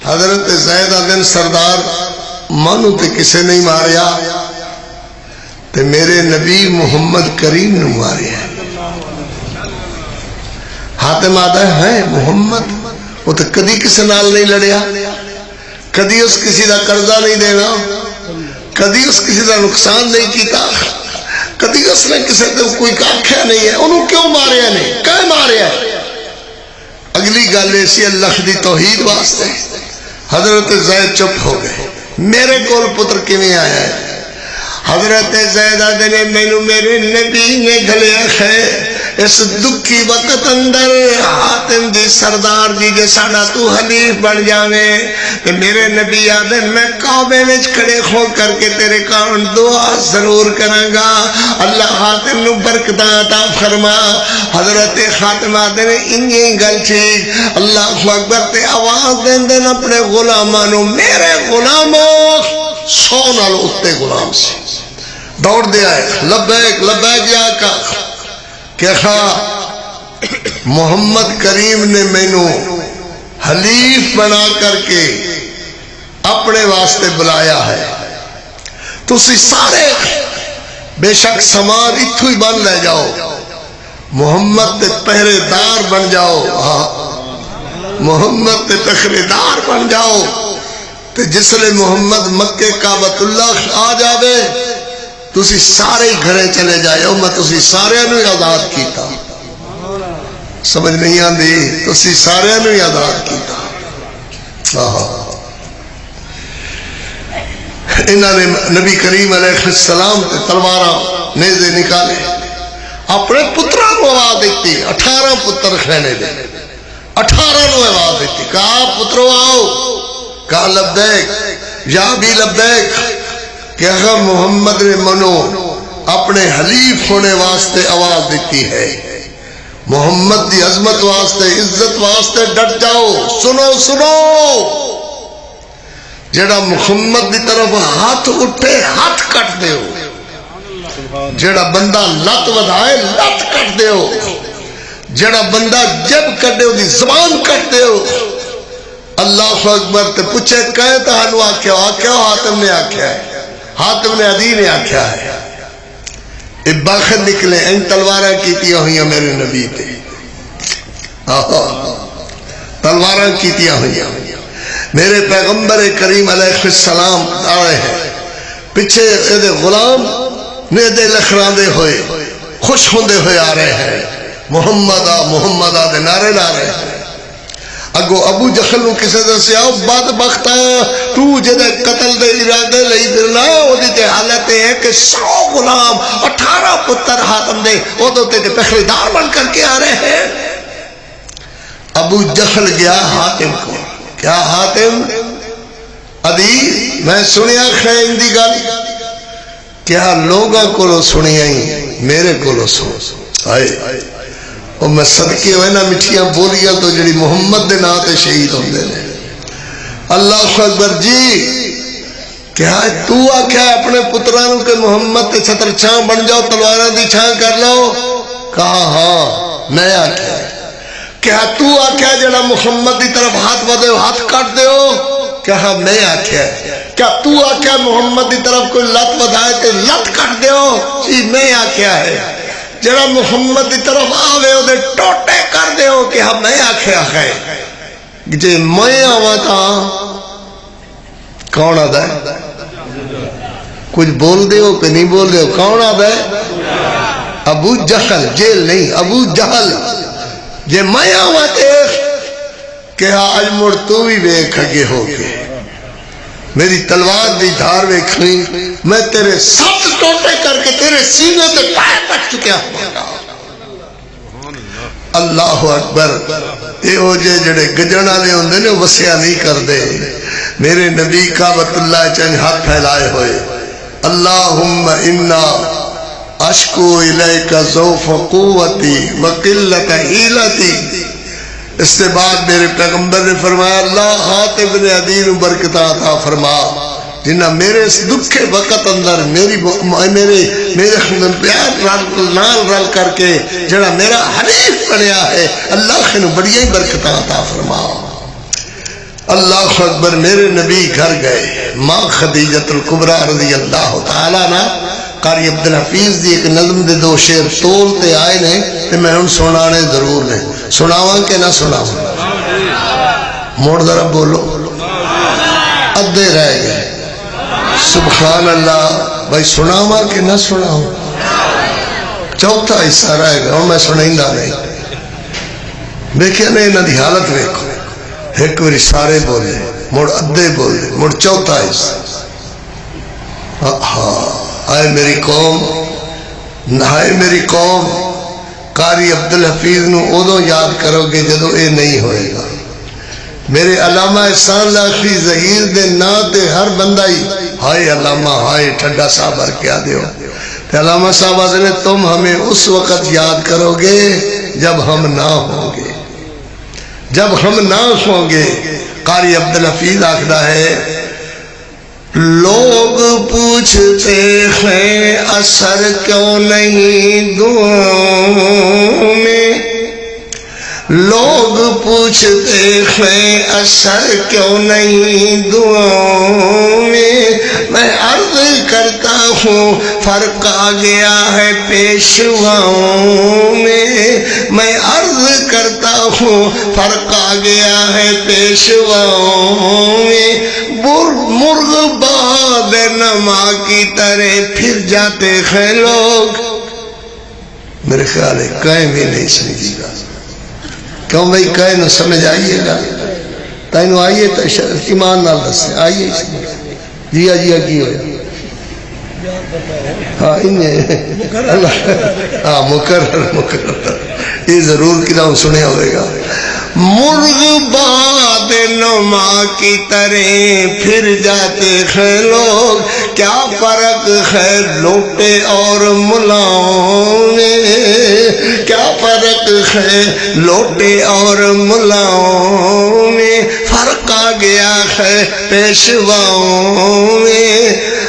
Speaker 1: حضرت زید آدن سردار مانو تے کسے نہیں ماریا تے میرے نبی محمد کریم نے ماریا ہے حاتم آدھا ہے محمد وہ تو کدی کسے نال نہیں لڑیا کدی اس کسی دا قرضہ نہیں دینا کدی اس کسی دا نقصان نہیں کیتا کدی اس نے کسی تے کوئی آکھیا نہیں ہے انہوں کیوں ماریا نہیں کہیں ماریا ہے اگلی گل ایسی اللہ دی توحید واسطے حضرت زید چپ ہو گئے میرے کول پتر کیویں آیا ہے حضرت زید نے مینوں میرے نبی نے گھلیا ہے اس دکھی وقت اندر حاتم دی سردار جی جے ساڈا تو حلیف بن جاویں تے میرے نبی آدن میں کعبے وچ کھڑے ہو کر کے تیرے کان دعا ضرور کراں گا اللہ حاتم نو برکتاں عطا فرما حضرت حاتم آدن انجی گل ٹھیک اللہ اکبر تے آواز دیندے اپنے غلاماں نو میرے غلاموں 100 نال اتے غلام سے دوڑ دے آئے لبیک لبیک یا آقا کہا محمد کریم نے مینوں حلیف بنا کر کے اپنے واسطے بلایا ہے تسی سارے بے شک سامان اتھو ہی بن لے جاؤ محمد تے پہرے دار بن جاؤ محمد تے پہرے دار بن جاؤ تے جس لئے محمد مکہ کعبۃ اللہ آ جاوے تسی سارے گھرے چلے جائے میں تسی سارے نوی آزاد کیتا سمجھ نہیں آندی تسی سارے نوی آزاد کیتا انہوں نے نبی کریم علیہ السلام تے تلوارا نیزے نکالے اپنے پترہ کو آواز دیتی 18 پتر خینے دے 18 نو آواز دیتی کہا پترو آؤ کہا لبیک یا بھی لبیک کہ اگر محمد نے منو اپنے حلیف ہونے واسطے آواز دیتی ہے، محمد دی عظمت واسطے عزت واسطے ڈٹ جاؤ، سنو سنو، جڑا محمد دی طرف ہاتھ اٹھے ہاتھ کٹ دیو، جڑا بندہ لت ودھائے لت کٹ دیو، جڑا بندہ جب کٹے دی زبان کٹ دیو۔ اللہ اکبر تے پوچھے کہے تہانو آکھیا آکھیا حاتم نے آکھیا ہے، حاتم نے عدی نے آکھیا ہے، اے باخر نکلے ان تلواراں کیتیاں ہوئیاں میرے نبی تے، تلواراں کیتیاں ہوئیاں میرے پیغمبر کریم علیہ السلام آ رہے ہیں، پیچھے اے غلام نے دے لخران دے ہوئے خوش ہوندے ہوئے آ رہے ہیں، محمد دے نعرے لا رہے ہیں۔ اگو ابو جہل نو کسے دسیا بدبختا تو جدے قتل دے ارادے لئی پھرنا اودی تے حالت ہے کہ 100 غلام 18 پتر حاتم دے اودوں تے پہرے دار بن کر کے آ رہے ہیں۔ ابو جہل گیا حاتم کو، کیا حاتم عدی میں سنیا خیر دی گل، کیا لوگاں کو سنیا ہی میرے کو سن آئے اور میں صدقے ہوئے نا مٹھیاں بولیاں تو جڑی محمد دے نام تے شہید ہوندے نے۔ اللہ اکبر جی کیا تو آکھیا اپنے پترانوں کے محمد تے چھتر چھاں بن جاؤ تلواراں دی چھاں کر لو؟ کہا ہاں میں آکھیا۔ کیا تو آکھیا جڑا محمد دی طرف ہاتھ ودے ہاتھ کٹ دیو؟ کہا میں آکھیا۔ کیا تو آکھیا محمد دی طرف کوئی لت ودھائے تے لت کٹ دیو؟ جی میں آکھیا ہے۔ جڑا محمد دی طرف آوے او دے ٹوٹے کر دے ہو کہ ہم میں آکھیا ہے جے میں آواں تاں کون آدھا ہے؟ کچھ بول دے ہو کہ نہیں بول دے ہو؟ کون آدھا ہے؟ ابو جہل، جیل نہیں ابو جہل۔ جے میں آواں تے کہ اج مڑ تو بھی ویکھ اگے ہو کے میری تلوار دی دھار ویکھنی، میں تیرے 7 ٹوٹے کر کے تیرے سینے تے پائے پٹ چکیا ہوں۔ اللہ اکبر۔ اے او جڑے گجن والے ہوندے نے وسیا نہیں کردے، میرے نبی کعبۃ اللہ چنج ہاتھ پھیلائے ہوئے، اللہم انا اشکو الیک ضعف قوتی وقلت حیلتی۔ اس سے بعد میرے پیغمبر نے فرمایا اللہ حاتم بن عدی نو برکتاں عطا فرما جنہ میرے اس دکھے وقت اندر میرے پیار نال رل کر کے جڑا میرا حریف بنیا ہے، اللہ نو بڑی ہی برکتاں عطا فرما۔ اللہ اکبر۔ میرے نبی گھر گئے، ماں خدیجۃ الکبریٰ رضی اللہ تعالیٰ عنہ قاری عبدالحفیظ دی ایک نظم دے 2 شعر تول تے آئے نے تے میں ان سنانے ضرور نے، سناواں کہ نہ سناواں؟ موڑ ذرا بولو، ادھے رہ گئے، سبحان اللہ۔ بھائی سناواں کہ نہ سناواں؟ چوتھا حصہ رہ گیا اور میں سنائندا نہیں۔ دیکھیں نا انہاں دی حالت ویکھو، ایک باری سارے بولے، مڑ ادھے بولے، مڑ چوتھا حصہ۔ آئے میری قوم، ہائے میری قوم، قاری عبدالحفیظ نو ادو یاد کرو گے جدو اے نہیں ہوئے گا۔ میرے علامہ احسان لاکھی ظہیر دے نا تے ہر بندہ ہی ہائے علامہ ہائے ٹھڈا صاحب کیا دیو، تے علامہ صاحب آدھے تم ہمیں اس وقت یاد کرو گے جب ہم نہ ہوں گے، جب ہم نہ ہوں گے۔ قاری عبدالحفیظ آکھدا ہے لوگ پوچھتے ہیں اثر کیوں نہیں دعاؤں میں، لوگ پوچھتے ہیں اثر کیوں نہیں دعاؤں میں عرض کرتا ہوں فرق آ گیا ہے پیشواؤں میں عرض کرتا ہوں فرق آ گیا ہے پیشواؤں میں۔ مرغ باد نما کی طرح پھر جاتے ہیں لوگ۔ میرے خیال ہے قائم ہی نہیں سمجھے گا، کیوں بھائی کہے نو سمجھ آئیے گا؟ تینو آئیے تو ایمان نال دسے آئیے جیا جیا کی ہویا؟ ہاں انہیں ہاں مقرر یہ ضرور کلاؤں سنے ہوئے گا۔ مرغ باد نما کی طرح پھر جاتے ہیں لوگ، کیا فرق ہے لوٹے اور ملاؤں میں، کیا فرق ہے لوٹے اور ملاؤں میں، فرق آ گیا ہے پیشواؤں میں۔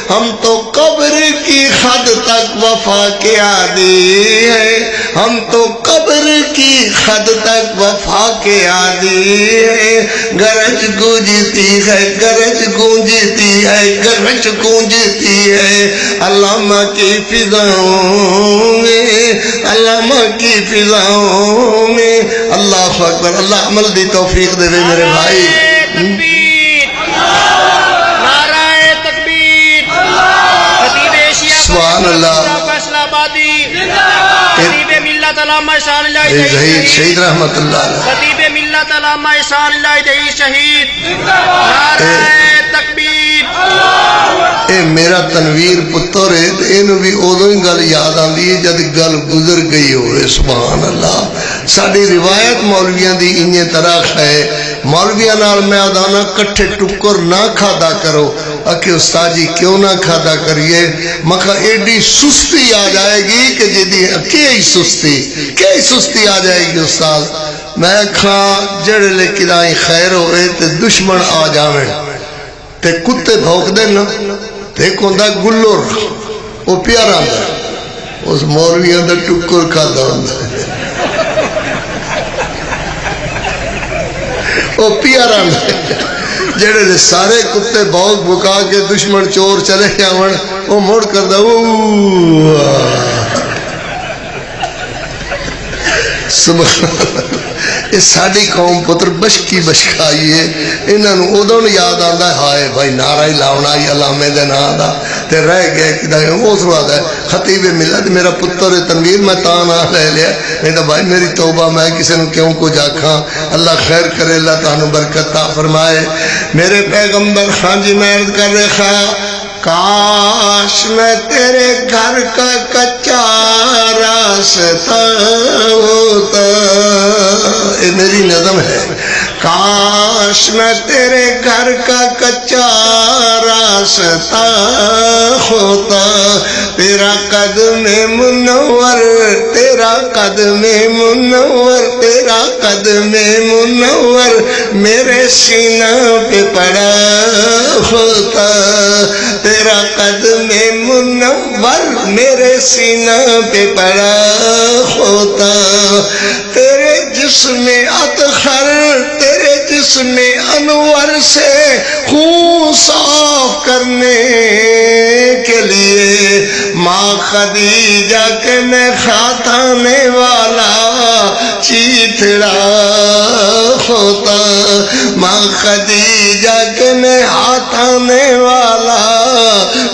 Speaker 1: ہم تو قبر کی حد تک وفا کے عادی ہے، ہم تو قبر کی حد تک وفا کے عادی ہے۔ گرج گونجتی ہے، گرج گونجتی ہے، گرج گونجتی ہے علامہ کی فضاؤں میں، علامہ کی فضاؤں میں۔ اللہ اکبر، اللہ عمل دی توفیق دے میرے بھائی۔ سبحان اللہ۔ شہید رحمت اللہ علیہ، خطیب ملت علامہ احسان اللہ دہی شہید، نعرہ تکبیر۔ اے میرا تنویر پتر ہے تے اینو بھی ادو ہی گل یاد آندی ہے جد گل گزر گئی ہوئے۔ سبحان اللہ۔ ساری روایت مولویاں دی انہی طرح ہے، مولویاں نال میں ادانا کٹھے ٹکر نہ کھادا کرو۔ اکھے استاد جی کیوں نہ کھادا کریے؟ مکھا ایڈی سستی آ جائے گی کہ جدی کئی سستی آ جائے گی استاد۔ میں کھاں جڑے لے کدائیں خیر ہوئے تے دشمن آ جاویں تے کتے بھوک دے نا تے ایک ہوندہ گلور، وہ پیارا ہوندا، اس مولویاں دا ٹکر کھادا ہوندا، وہ پیارا ہوندا۔ جڑے لے سارے کتے بھوک بکا کے دشمن چور چلے جاون، وہ موڑ کردا سبحان اللہ۔ یہ ساری قوم پتر بشکی بشکائی ہے، انہاں نوں ادوں یاد آندا ہے ہائے بھائی نعرہ ہی لاؤنا ہی علامے دے نام دا تے رہ گئے کدا اس وقت ہے خطیب ملت میرا پتر تنویر میں تا نہ لے لیا، نہیں تو بھائی میری توبہ میں کسی نے کیوں کچھ آکھاں۔ اللہ خیر کرے، اللہ تانوں برکت عطا فرمائے۔ میرے پیغمبر خان جی میں عرض کر رہا، کاش میں تیرے گھر کا کچا راستہ ہوتا، یہ میری نظم ہے، کاش میں تیرے گھر کا کچا راستہ ہوتا، تیرا قدم منور، تیرا قدم منور، تیرا قدم منور میرے سینہ پہ پڑا ہوتا، تیرا قدم منور میرے سینہ پہ پڑا ہوتا، تیرے جسم اطہر، تیرے جسم انور سے خون صاف کرنے کے لیے ماں خدیجہ کے میں کھاتانے والا چیتڑا ہوتا، ماں خدیجہ کے میں ہاتھانے والا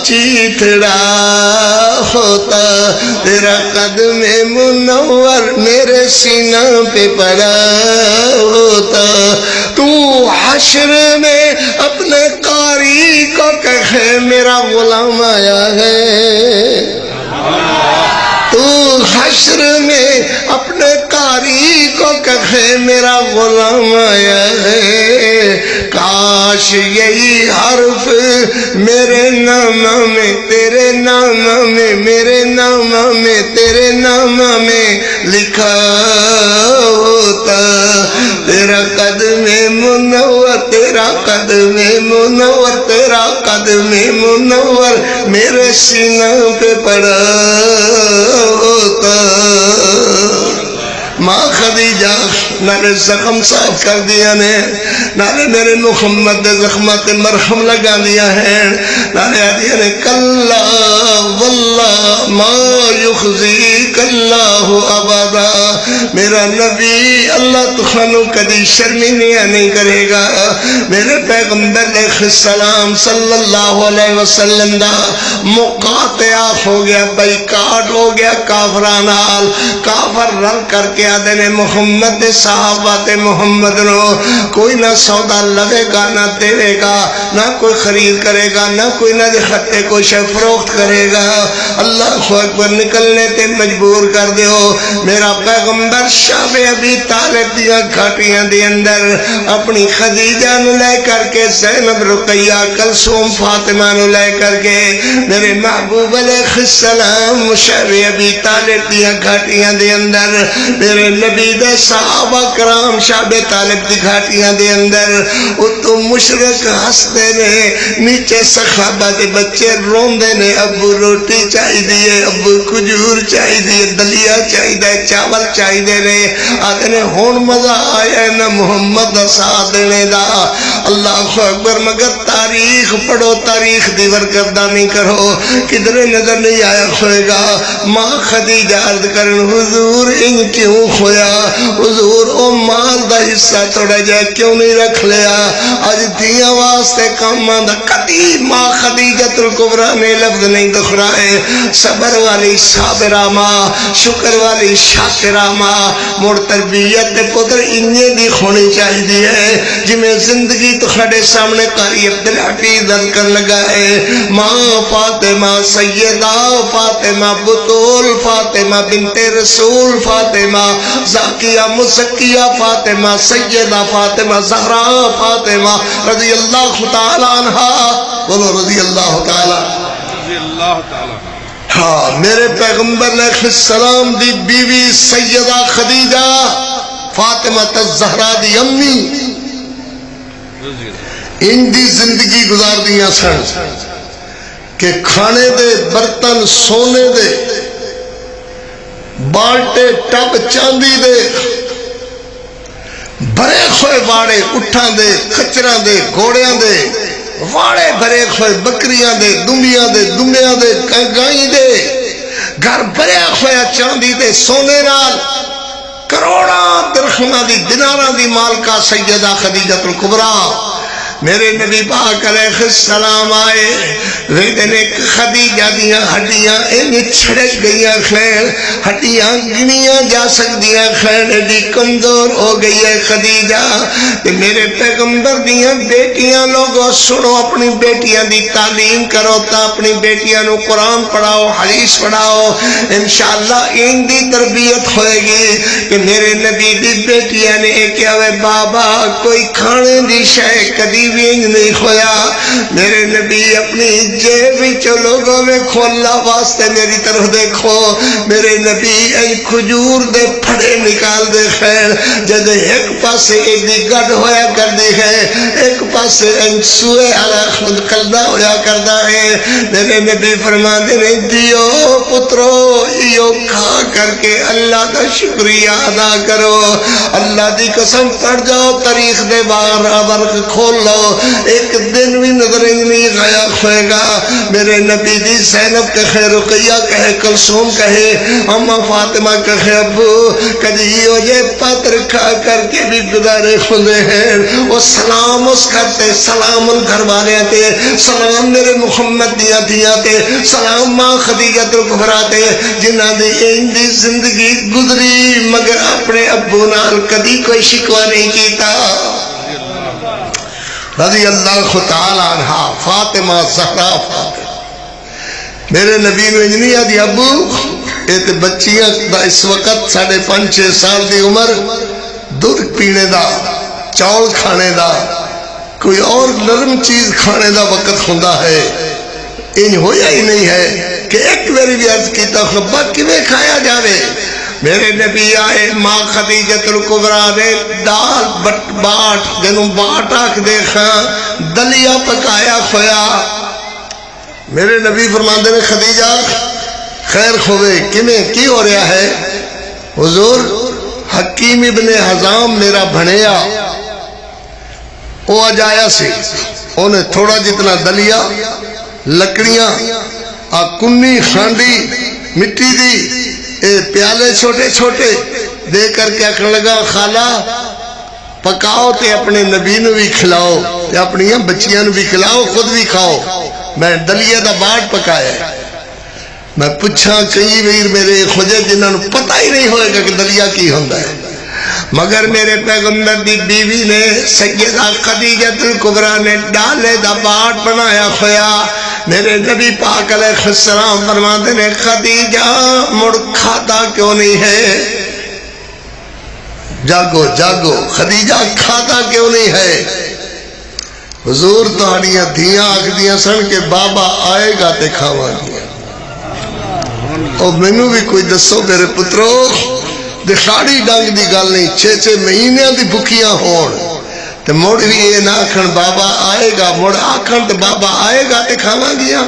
Speaker 1: چیتڑا ہوتا، تیرا قدم منور میرے سینہ پہ پڑا ہوتا، تو حشر میں اپنے قاری کو کہے میرا غلام آیا ہے، تو حشر میں اپنے قاری کو کہے میرا غلام آیا ہے، کاش یہی حرف میرے نام میں، تیرے نام میں، میرے نام میں، تیرے نام میں لکھا ہوتا، تیرا قدم منور، تیرا قدم منور، تیرا قدم منور میرے سینہ پہ پڑا ہوتا۔ ماں خدیجہ نالے زخم صاف کر دیا نے، نالے میرے محمد دے زخمات مرہم لگا دیا ہے، نالے آدیا نے کلا واللہ ما یخزیک اللہ ابدا، میرا نبی اللہ تخانو کدی شرمینیاں نہیں کرے گا۔ میرے پیغمبر علیہ السلام صلی اللہ علیہ وسلم دا مقاطعہ ہو گیا، بائیکاٹ ہو گیا کافران حال، کافر رل کر کے آدھے نے محمد صحابات محمد نو کوئی نہ سودا لگے گا نہ دے گا، نہ کوئی خرید کرے گا، نہ کوئی نہ خطے کو شے فروخت کرے گا۔ اللہ اکبر، نکلنے تے مجبور کر دیو۔ میرا پیغمبر شب ابی طالب دیاں گھاٹیاں دے اندر اپنی خدیجہ نو لے کر کے، زینب، رقیہ، کلثوم، فاطمہ نو لے کر کے میرے محبوب علیہ السلام شب ابی طالب دیاں گھاٹیاں دے اندر میرے نبی دے صحابہ کرام شب طالب دی گھاٹیاں دے اندر اتو مشرق ہستے نے، نیچے صحابہ دے بچے روندے نے، ابو روٹی چاہی دیئے، ابو کھجور چاہی دیئے، دلیا چاہی دے، چاول چاہی دے نے، آتے نے ہون مزہ آیا نا محمد ساتھ دینے دا۔ اللہ اکبر، مگر تاریخ پڑھو، تاریخ دیور کردانی کرو، کدھر نظر نہیں آیا ہوئے گا۔ ماں خدیجہ عرض کرن حضور ان کیوں کھویا، حضور او مال دا حصہ تھوڑا جائے کیوں نہیں رکھ لیا، آج دیاں واسطے کام آندہ۔ کدی ماں خدیجۃ الکبریٰ نے لفظ نہیں دکھرائے، صبر والی صابرہ ماں، شکر والی شاکرہ ماں، مڑ تربیت پتر انجے دی خونی چاہی دی ہے جی میں زندگی تو کھڑے سامنے قاری عبدالحفیظ دل کر لگا ہے۔ ماں فاطمہ سیدہ فاطمہ بطول فاطمہ بنت رسول فاطمہ زاکیہ مزکیہ فاطمہ سیدہ فاطمہ زہرا فاطمہ رضی اللہ تعالی عنہ، بولو رضی اللہ تعالی۔ ہاں، میرے پیغمبر علیہ السلام دی بیوی سیدہ خدیجہ فاطمہ الزہرا دی امی ان دی زندگی گزار دیاں سن کہ کھانے دے، برتن سونے دے، بالٹے ٹب چاندی دے، بھرے کھوئے واڑے اٹھاں دے، کچراں دے، گھوڑیاں دے، واڑے بھرے کھوئے بکریاں دے، دمیاں دے، دمیاں دے، گائیں دے، گھر بھرے کھوئے چاندی دے، سونے نال، کروڑاں درہماں دی، دیناراں دی مالکہ سیدہ خدیجۃ الکبریٰ۔ میرے نبی پاک علیہ السلام آئے، ویدن ایک خدیجہ دیاں ہڈیاں انہیں چھڑک گئیاں خیر، ہڈیاں گنیاں جا سکدیاں خیر، ایڈی کمزور ہو گئی ہے خدیجہ۔ میرے پیغمبر دیاں بیٹیاں لوگوں سنو، اپنی بیٹیاں دی تعلیم کرو تا اپنی بیٹیاں نو قرآن پڑھاؤ، حدیث پڑھاؤ، انشاءاللہ ان دی تربیت ہوئے گی۔ کہ میرے نبی دی بیٹیاں نے کیا وے بابا کوئی کھانے دی شے کدی بھی نہیں کھویا، میرے نبی اپنی جیب وچوں لوگوں میں کھولا واسطے میری طرف دیکھو، میرے نبی این کھجور دے پھڑے نکال دے خیر، جد ایک پاسے ایڈی گڑ ہویا کر دی ہے، ایک پاسے این سوئے علا خود کردہ ہویا کردہ ہے۔ میرے نبی فرما دینے دیو پترو ایو کھا کر کے اللہ کا شکریہ ادا کرو، اللہ دی قسم پڑھ جاؤ، تاریخ دے بار ابرک کھول لو، ایک دن بھی نظر نہیں غیا ہوئے گا۔ میرے نبی دی زینب کہے، رقیہ کہے، کلثوم کہے، اما فاطمہ کہے، ابو کدی ہو جے پتر کھا کر کے بھی گزارے خودے ہیں، وہ سلام اس کرتے، سلام ان گھر والے تے، سلام میرے محمد دیا دیا تے، سلام ماں خدیجۃ الکبریٰ تے، جنہ دی ان دی زندگی گزری مگر اپنے ابو نال کدی کوئی شکوہ نہیں کیتا۔ رضی اللہ تعالیٰ عنہ فاطمہ زہرا فاطمہ۔ میرے نبی نے انجنی آدھی ابو ایک بچیاں دا اس وقت 5.5-6 سال دی عمر دودھ پینے دا، چاول کھانے دا، کوئی اور نرم چیز کھانے دا وقت ہوندہ ہے، انج ہویا ہی نہیں ہے کہ ایک میری بھی عرض کیتا خبا کیویں کھایا جاوے۔ میرے نبی آئے، ماں خدیجۃ الکبریٰ نے دال باٹ جنوں باٹ آکھ دیکھا، دلیا پکایا کھویا۔ میرے نبی فرماندے نے خدیجہ خیر کھوے کیویں کی ہو رہا ہے؟ حضور حکیم ابن حزام میرا بھنیا وہ اجایا سی، انہیں تھوڑا جتنا دلیا، لکڑیاں، کنی خانڈی مٹی دی، پیالے چھوٹے چھوٹے دے کر کے آکھنے لگا خالہ پکاؤ تے اپنے نبی نو بھی کھلاؤ تے اپنی بچیاں نو بھی کھلاؤ، خود بھی کھاؤ، میں دلیے دا باٹ پکایا ہے۔ میں پوچھا کئی ویر میرے خوجے جنہاں نو پتہ ہی نہیں ہوئے گا کہ دلیا کی ہوندہ ہے، مگر میرے پیغمبر دی بیوی نے سیدہ خدیجہ الکبریٰ نے ڈالے دا باٹ بنایا ہویا. میرے نبی پاک علیہ السلام فرماتے نے خدیجہ مڑ کھاتا کیوں نہیں ہے؟ جاگو جاگو خدیجہ کھاتا کیوں نہیں ہے؟ حضور تہاڑیاں دھیاں آکھ دیاں سن کے بابا آئے گا تے کھاواں گیا. اور مینوں بھی کوئی دسو میرے پترو، دکھاڑی ڈنگ دی گل نہیں، 6 مہینے دی بھکیاں ہون تے مڑ بھی یہ نہ آکھن بابا آئے گا، مڑ آکھن تے بابا آئے گا تے کھاواں گیا.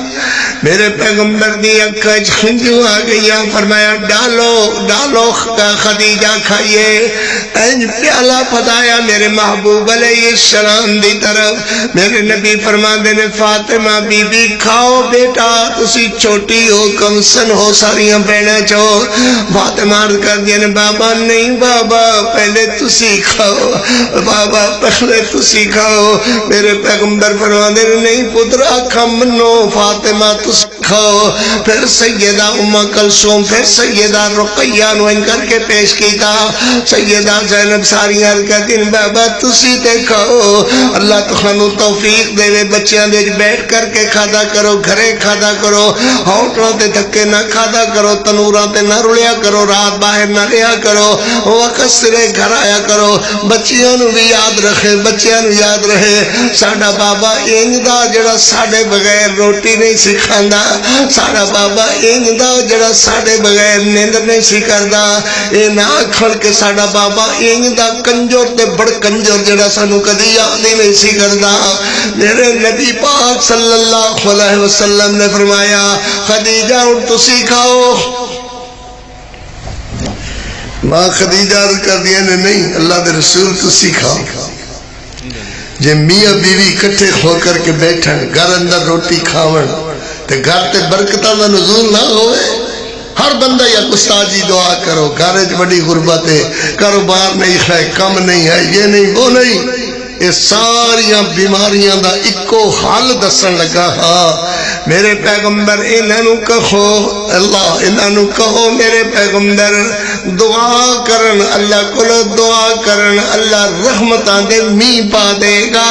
Speaker 1: میرے پیغمبر دی اکھاں وچ ہنجو آ گیا. فرمایا ڈالو ڈالو خدیجہ کھائیے. اینج پیالہ پھدایا میرے محبوب علیہ السلام دی طرف. میرے نبی فرماندے نے فاطمہ بی بی کھاؤ بیٹا، تسی چھوٹی ہو کم سن ہو ساریاں بہناں چو. فاطمہ عرض کر دیا نے بابا نہیں بابا پہلے تسی کھاؤ، بابا پہلے تسی کھاؤ. میرے پیغمبر فرماندے نے نہیں پترا کھا منو فاطمہ تسی کھاؤ. پھر سیدہ ام کلثوم پھر سیدہ رقیہ نو ان کر کے پیش کیتا. سیدہ زینب ساری عرض کرتی بابا تسی تے کھاؤ. اللہ تخانو توفیق دے بچیاں دے بیٹھ کر کے کھادا کرو، گھرے کھادا کرو، ہوٹلوں تے دھکے نہ کھادا کرو، تنوراں تے نہ رلیا کرو، رات باہر نہ لیا کرو، وقت سرے گھر آیا کرو. بچیاں نو بھی یاد رکھے، بچیاں نو یاد رہے ساڈا بابا انج دا جڑا ساڈے بغیر روٹی نہیں سکھاندا، ساڈا بابا انج دا جڑا ساڈے بغیر نیند نہیں سی کردا. اے نہ آکھن کہ ساڈا بابا انج دا کنجر تے بڑ کنجر جڑا سانو کدی یاد نہیں سی کردا. میرے نبی پاک صلی اللہ علیہ وسلم نے فرمایا خدیجہ اٹھ تسی کھاؤ. ماں خدیجہ عرض کر دیا نے نہیں اللہ دے رسول تسی کھاؤ. جے میاں بیوی کٹھے ہو کر کے بیٹھن گھر اندر روٹی کھاون تے گھر تے برکتاں دا نزول نہ ہوئے. ہر بندہ یا استاد جی دعا کرو، گھر وچ بڑی غربت ہے، کاروبار نہیں ہے، کم نہیں ہے، یہ نہیں وہ نہیں. یہ ساریاں بیماریاں دا اکو حل دسن لگا. ہاں میرے پیغمبر انہاں کہو، اللہ انہاں کہو میرے پیغمبر دعا کرن، اللہ کو دعا کرن، اللہ رحمتاں دے می پا دے گا.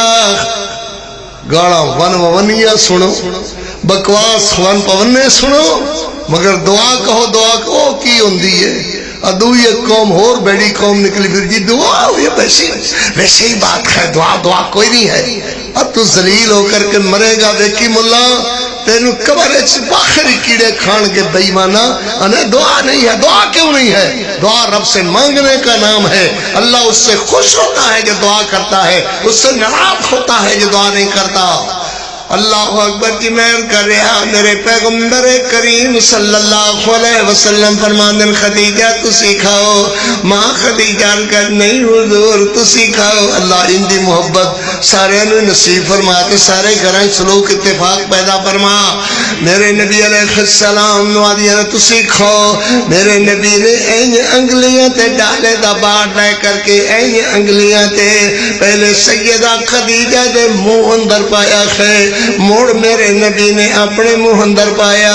Speaker 1: گاڑا ون ونیا سنو، بکواس ون پونے سنو، مگر دعا کہو. دعا کہو کی ہوندی ہے؟ ادو یہ قوم اور بیڑی قوم نکلی پھر جی دعا ہوئی ویسے ہی بات ہے، دعا دعا کوئی نہیں ہے. اب تو ذلیل ہو کر کے مرے گا ویکی ملا تینو قبر باخری کیڑے کھان کے بے ایمانا. دعا نہیں ہے. دعا کیوں نہیں ہے؟ دعا رب سے مانگنے کا نام ہے. اللہ اس سے خوش ہوتا ہے جو دعا کرتا ہے، اس سے ناراض ہوتا ہے جو دعا نہیں کرتا. اللہ اکبر کی مہر کر رہا. میرے پیغمبر کریم صلی اللہ علیہ وسلم فرماندن خدیجہ تسی کھاؤ. ماں خدیجہ کر نہیں حضور تسی کھاؤ. اللہ ان دی محبت سارے نو نصیب فرما تے سارے گھراں سلوک اتفاق پیدا فرما. میرے نبی علیہ السلام نو آدیا تسی کھاؤ. میرے نبی نے این انگلیاں تے ڈالے دا باٹ لے کر کے این انگلیاں تے پہلے سیدہ خدیجہ دے منہ اندر پایا ہے، موڑ میرے نبی نے اپنے منہ اندر پایا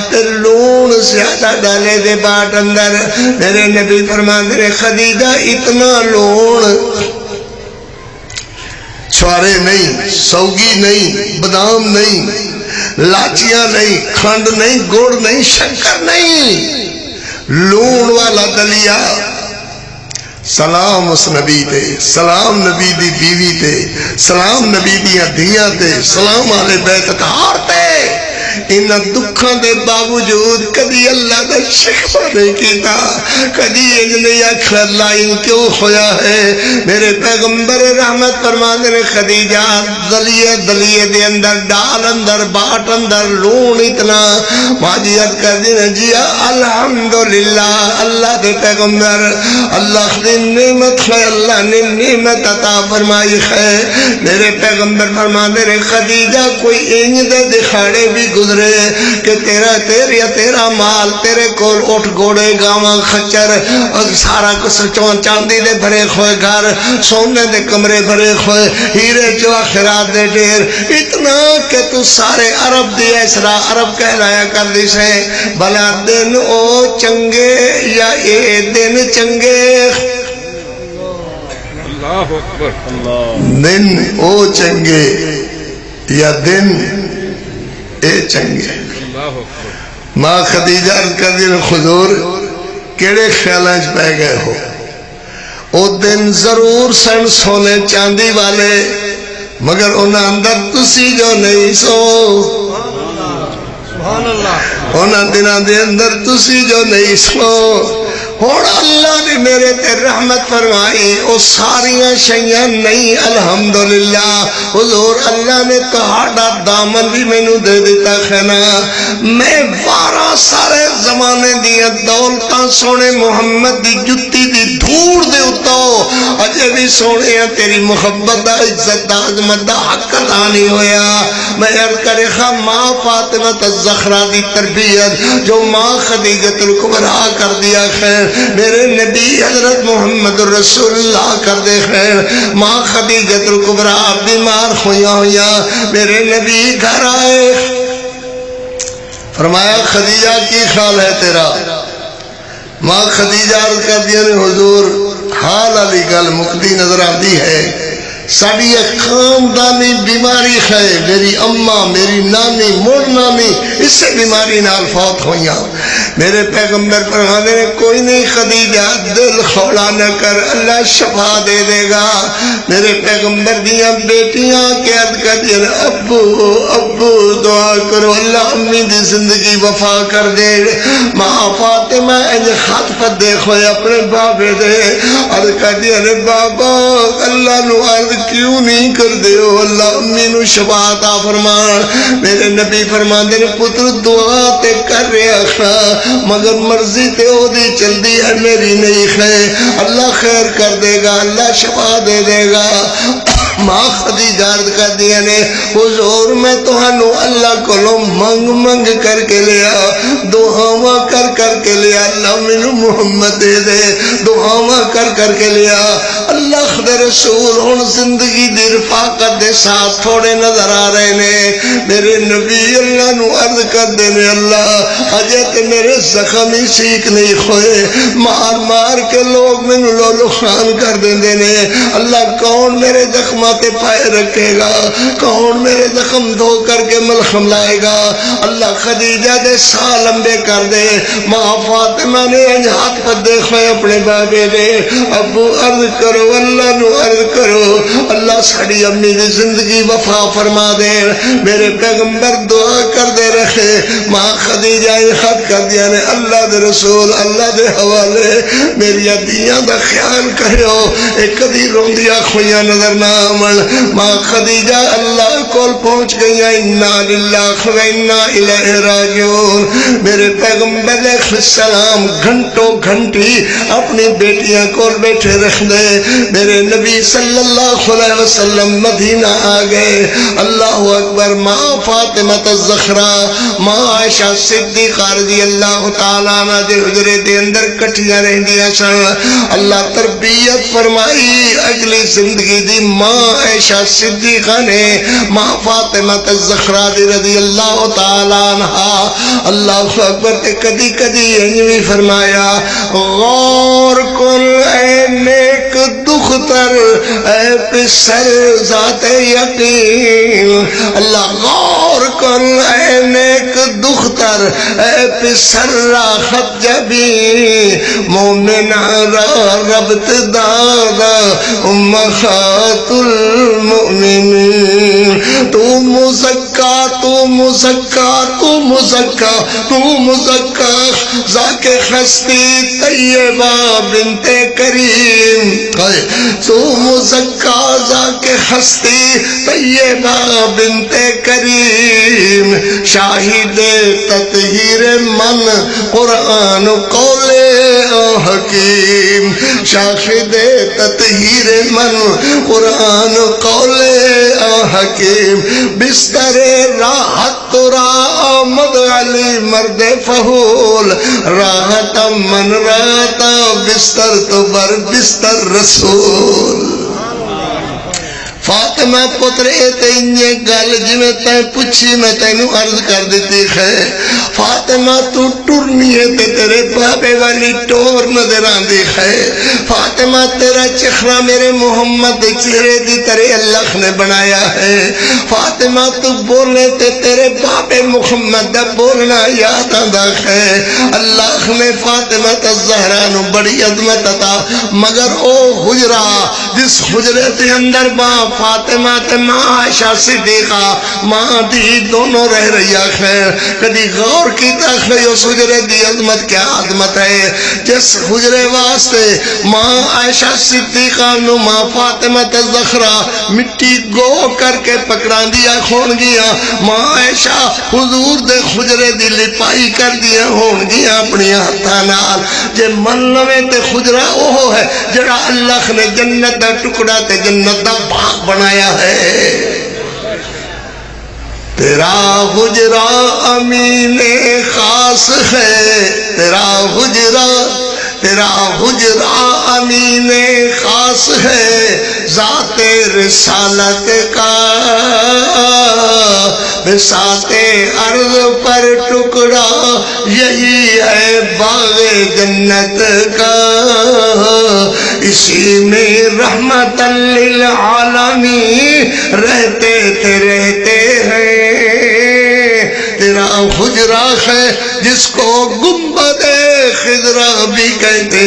Speaker 1: تے لون زیادہ ڈالے دے باٹ اندر. میرے نبی فرماندے نے خدیجہ اتنا لون چھوارے نہیں، سوگی نہیں، بادام نہیں، لاچیاں نہیں، کھنڈ نہیں، گڑ نہیں، شکر نہیں، لون والا دلیا. سلام اس نبی تے، سلام نبی دی بیوی تے، سلام نبی دیا دھیاں تے، سلام آلے بیت اطہار تے. ان دکھاں دے باوجود کدی اللہ دا شکوہ نہیں کیتا، کدی انج نہیں آکھا اللہ ان کیوں ہویا ہے. میرے پیغمبر رحمت فرماندے نے خدیجہ دلیے دلیے دے اندر ڈال اندر باٹ اندر لون اتنا. ماجیت کر دینا جی الحمدللہ اللہ دے پیغمبر اللہ دی نعمت ہے، اللہ نے نعمت عطا فرمائی ہے. میرے پیغمبر فرماندے نے خدیجہ کوئی انج دے دکھاڑے بھی گزرے کہ تیرا مال تیرے کول اٹھ گوڑے گاواں خچر سارا کچھ چاندی دے بھرے ہوئے گھر، سونے دے کمرے بھرے ہوئے، ہیرے جواہرات دے ڈھیر، اتنا کہ تو سارے عرب دی ایسرا عرب کہلایا کر دی سے. بلا دن او چنگے یا اے دن چنگے،
Speaker 2: اللہ اکبر
Speaker 1: دن او چنگے یا دن اے چنگے.
Speaker 2: اللہ اکبر.
Speaker 1: ماں خدیجہ کر دن حضور کیڑے خیالیں پہ گئے ہو؟ او دن ضرور سن سونے چاندی والے مگر انہاں اندر تسی جو نہیں سو. انہاں دناں دے اندر تسی جو نہیں سو. اور اللہ نے میرے تے رحمت فرمائی او ساریاں شیاں نہیں الحمدللہ. حضور اللہ نے تہاڈا دامن بھی مینوں دے دیتا خنا. میں 12 سارے زمانے دیا دولتاں سونے محمد دی جتی دی دھوڑ دے اتاو اجے بھی سونے تیری محبت دا عزت دا عظمت دا حق ادا نہیں ہویا. میں عرض کرے خواہ ماں فاطمہ الزہرا دی تربیت جو ماں خدیجہ الکبریٰ کر دیا خیر میرے نبی حضرت محمد رسول اللہ کر دے خیر. ماں خدیجہ الکبریٰ بیمار ہویا میرے نبی گھر آئے فرمایا خدیجہ کی خیال ہے تیرا؟ ماں خدیجہ عرض کر دیا نے حضور حال علی گل مقدی نظر آتی ہے ساڑی ایک خاندانی بیماری ہے. میری اماں میری نانی مڑ نانی اس سے بیماری نال فوت ہوئیاں. میرے پیغمبر فرمانے نے کوئی نہیں خدیجہ دل خوڑا نہ کر اللہ شفا دے دے گا. میرے پیغمبر دیاں بیٹیاں قید کر دیا ابو ابو دعا کرو اللہ امی دی زندگی وفا کر دے. ماں فاطمہ انج خط پر دیکھو اپنے بابے دے عرض کر دیا نے بابا اللہ نو عرض کیوں نہیں کر دے ہو اللہ امی نو شفا عطا فرمان. میرے نبی فرمان دے پتر دعا تے کر رہا خواہ مگر مرضی تے او دی چل دی ہے میری نہیں خیر. اللہ خیر کر دے گا اللہ شفا دے دے گا. ماں خدیجہ عرض کر دیا نے حضور میں تہانوں اللہ کو منگ منگ کر کے لیا دعاواں کر کے لیا اللہ مینوں محمد دے دے دعاواں کر کے لیا. اللہ دے رسول ہن زندگی دی رفاقت دے ساتھ تھوڑے نظر آ رہے نے. میرے نبی اللہ نو عرض کر دے نے اللہ اجے تے میرے زخم ہی سیکھ نہیں ہوئے مار مار کے لوگ مینوں لولو خان کر دیندے نے. اللہ کون میرے زخم تے پائے رکھے گا کون میرے زخم دھو کر کے ملخم لائے گا. اللہ خدیجہ دے سال لمبے کر دے. ماں فاطمہ نے ہاتھ پر دیکھو اپنے بابے دے ابو عرض کرو اللہ نو عرض کرو اللہ ساڑی امی دی زندگی وفا فرما دے. میرے پیغمبر دعا کر دے رکھے. ماں خدیجہ خط کر دیا نے اللہ دے رسول اللہ دے حوالے میری دیاں دا خیال کرو ایک دی روندیا خویاں نظر نہ آمن. ماں خدیجہ اللہ کول پہنچ گئی انا للہ و انا الیہ راجعون. میرے پیغمبر علیہ السلام گھنٹوں گھنٹی اپنی بیٹیاں کول بیٹھے رکھ دے. میرے نبی صلی اللہ علیہ وسلم مدینہ آ گئے. اللہ اکبر. ماں فاطمہ الزہرا ماں عائشہ صدیقہ رضی اللہ تعالیٰ عنہ دے حجرے دے اندر کٹھیاں رہندیاں سن. اللہ تربیت فرمائی اگلی زندگی دی ماں عائشہ صدیقہ نے ماں فاطمہ الزہرا رضی اللہ تعالیٰ عنہ. اللہ اکبر. کدی کدی انجوی فرمایا غور کن اے نیک دختر اے پسر ذات یقین. اللہ غور کن اے نیک دختر اے پسر راحت جبی مومن را ربط دادا امہات المؤمنین. تو مزکا تو مزکا تو مزکا تو مزکا ذاک ہستی طیبہ بنت کریم. تو مزکا ذاک ہستی طیبہ بنت کریم شاہد تطہیر من قرآن قول حکیم. شاہد تطہیر من قرآن قول حکیم. بستر راحت ترا آمد علی مرد فہول راحت من راتا بستر تو بر بستر رسول. فاطمہ پترے تے انجے گل جویں تے پوچھی میں تینوں عرض کر دیتی ہے فاطمہ تو ٹرنی ہے تے تیرے بابے والی ٹور نظر آندی ہے فاطمہ تیرا چہرہ میرے محمد چہرے دی طرح اللہ نے بنایا ہے فاطمہ تو بولے تے تیرے بابے محمد دا بولنا یاد آندا ہے اللہ نے فاطمہ الزہرا نو بڑی عظمت عطا مگر او حجرہ جس حجرے تے اندر ماں فاطمہ تے ماں عائشہ صدیقہ ماں دی دونوں رہ رہی ہے کدی غور کیتا ہے اس حجرے دی عظمت کیا عظمت ہے جس حجرے واسطے ماں عائشہ صدیقہ نو ماں فاطمہ الزہرا مٹی گو کر کے پکڑا دیا کھون گیا ماں عائشہ حضور دے حجرے دی لپائی کر دیا ہون گیا اپنی ہاتھاں نال جے من لوے تے حجرہ اوہ ہے جڑا اللہ نے جنت دا ٹکڑا تے جنت دا باغ بنایا ہے تیرا حجرہ امین خاص ہے تیرا حجرہ امین خاص ہے ذات رسالت کا بساط ارض پر ٹکڑا یہی ہے باغ جنت کا اسی میں رحمت للعالمین رہتے ہیں تیرا حجرہ ہے جس کو گنبد خضرا بھی کہتے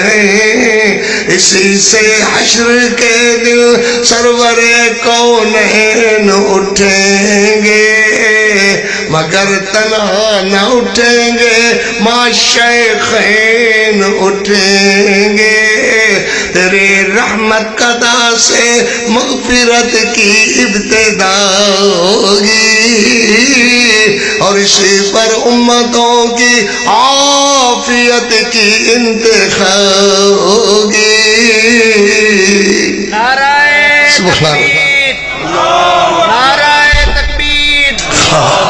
Speaker 1: ہیں اسی سے حشر کے دن سرور کونین اٹھیں گے مگر تنہا نہ اٹھیں گے ماں شیخین اٹھیں گے تیرے رحمت قدا سے مغفرت کی ابتدا ہوگی اور اسی پر امتوں کی عافیت کی انتہا ہوگی
Speaker 2: نعرہ تکبیر نعرہ تکبیر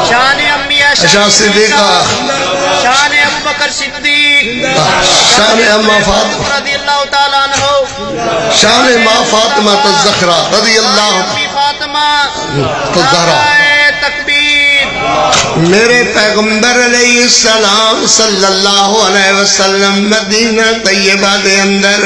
Speaker 2: شان امی عائشہ صدیقہ شان ابو بکر صدیق
Speaker 1: شان اما فاطمہ
Speaker 2: رضی اللہ تعالیٰ عنہ
Speaker 1: شان ماں فاطمہ الزہرا رضی اللہ
Speaker 2: فاطمہ
Speaker 1: الزہرا
Speaker 2: تکبیر
Speaker 1: میرے پیغمبر علیہ السلام صلی اللہ علیہ وسلم مدینہ طیبہ دے اندر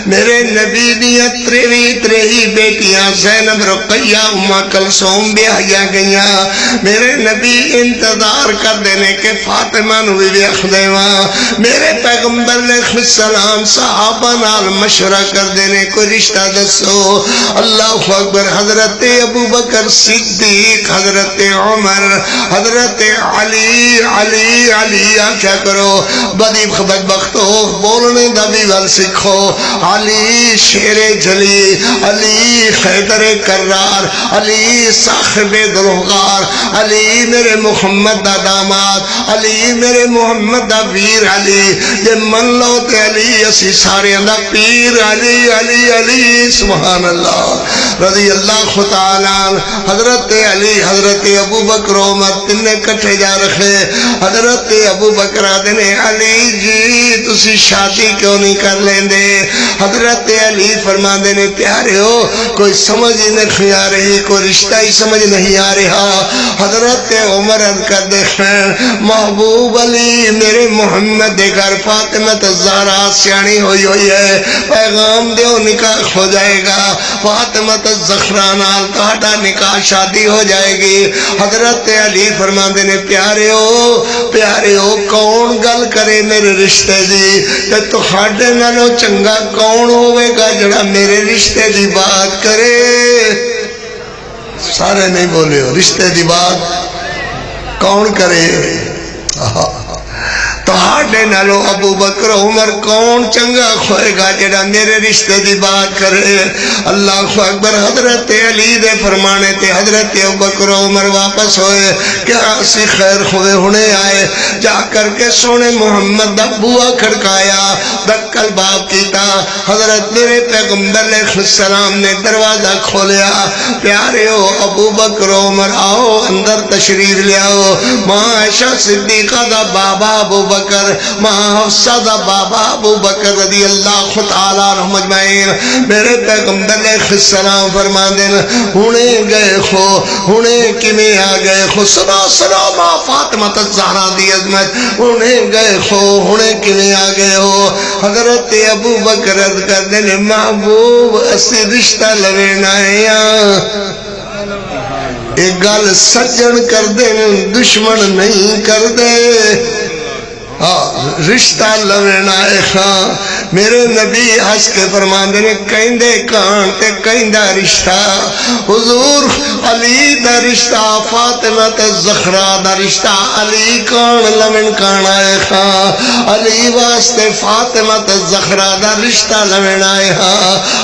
Speaker 1: میرے نبی دیا تریہی بیٹیاں زینب رقیہ امہ کلثوم بیاہیا گئیاں میرے نبی انتظار کر دینے کے فاطمہ نو بھی بیاہ دیواں میرے پیغمبر علیہ السلام صحابہ نال مشورہ کر دینے کوئی رشتہ دسو اللہ اکبر حضرت ابو بکر صدیق حضرت عمر حضرت علی آکھا کرو بدی بدبختو بولنے دا بھی ول سکھو علی شیر جلی علی حیدر کرار علی صاحب دلغار علی میرے محمد دا داماد علی میرے محمد دا ویر علی جے من لو تے علی اسی سارے دا پیر علی سبحان اللہ رضی اللہ تعالیٰ حضرت علی حضرت ابو بکر عمر تنے کٹھے جا رکھے حضرت ابو بکر دینے علی جی تسی شادی کیوں نہیں کر لیندے حضرت علی فرما دینے پیارے ہو کوئی سمجھ ہی نہیں آ رہی کوئی رشتہ ہی سمجھ نہیں آ رہا حضرت عمر کر دیکھیں محبوب علی میرے محمد دے گھر فاطمہ الزہرا سیانی ہوئی ہے پیغام دیو نکاح ہو جائے گا فاطمہ الزہرا نال تہاڈا نکاح شادی ہو جائے گی حضرت علی فرما دینے پیارے ہو کون گل کرے میرے رشتے دی تے تہاڈے نالوں چنگا کون ہوئے گا جڑا میرے رشتے دی بات کرے سارے نہیں بولے ہو رشتے دی بات کون کرے تہاڈے نالوں ابو بکر عمر کون چنگا کھوئے گا جڑا میرے رشتے دی بات کرے اللہ اکبر حضرت علی دے فرمانے تے حضرت ابو بکر عمر واپس ہوئے کیا اسی خیر ہوئے ہونے آئے جا کر کے سونے محمد دا بوا کھڑکایا دکل باب کیتا حضرت میرے پیغمبر علیہ السلام نے دروازہ کھولیا پیارے ہو ابو بکر عمر آؤ اندر تشریف لے آؤ ماں عائشہ صدیقہ دا بابا ابو بکر بکر ماں حفصہ دا بابا ابو بکر رضی اللہ تعالیٰ عنہ مجمعین میرے پیغمبر علیہ السلام فرما دین ہونے گئے خو ہونے کمیں آ گئے خو سنا سنا ماں فاطمہ الزہرا دی عظمت ہونے گئے خو ہونے کمیں آ گئے ہو حضرت ابو بکر عرض کر دینے محبوب اسی رشتہ لوینا ہے ایک گل سجن کر دے دشمن نہیں کر دے رشتہ لوینا ہے خان میرے نبی ہس کے فرماندے نے کہندے کان تے کہندا رشتہ حضور علی دا رشتہ فاطمہ تے زہرا دا رشتہ علی کان لوین کان آئے خان علی واسطے فاطمہ تے زہرا دا رشتہ لوینا ہے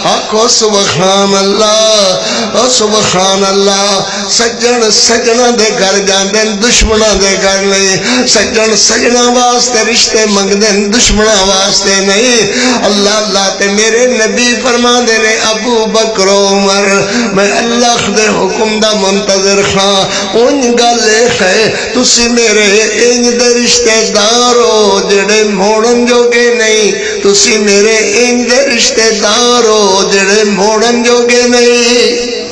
Speaker 1: آکھو سبحان اللہ سبحان اللہ سجن سجنہ دے گھر جاندے دشمنہ دے گھر نہیں سجن سجنہ واسطے رشتے منگ دیں دشمنہ واسطے نہیں اللہ اللہ تے میرے نبی فرما دے نے ابو بکر عمر میں اللہ دے حکم دا منتظر خاں ان گلے ہے تسی میرے انج دے رشتے دارو جڑے موڑن جوگے نہیں تسی میرے انج دے رشتے دارو جڑے موڑن جوگے نہیں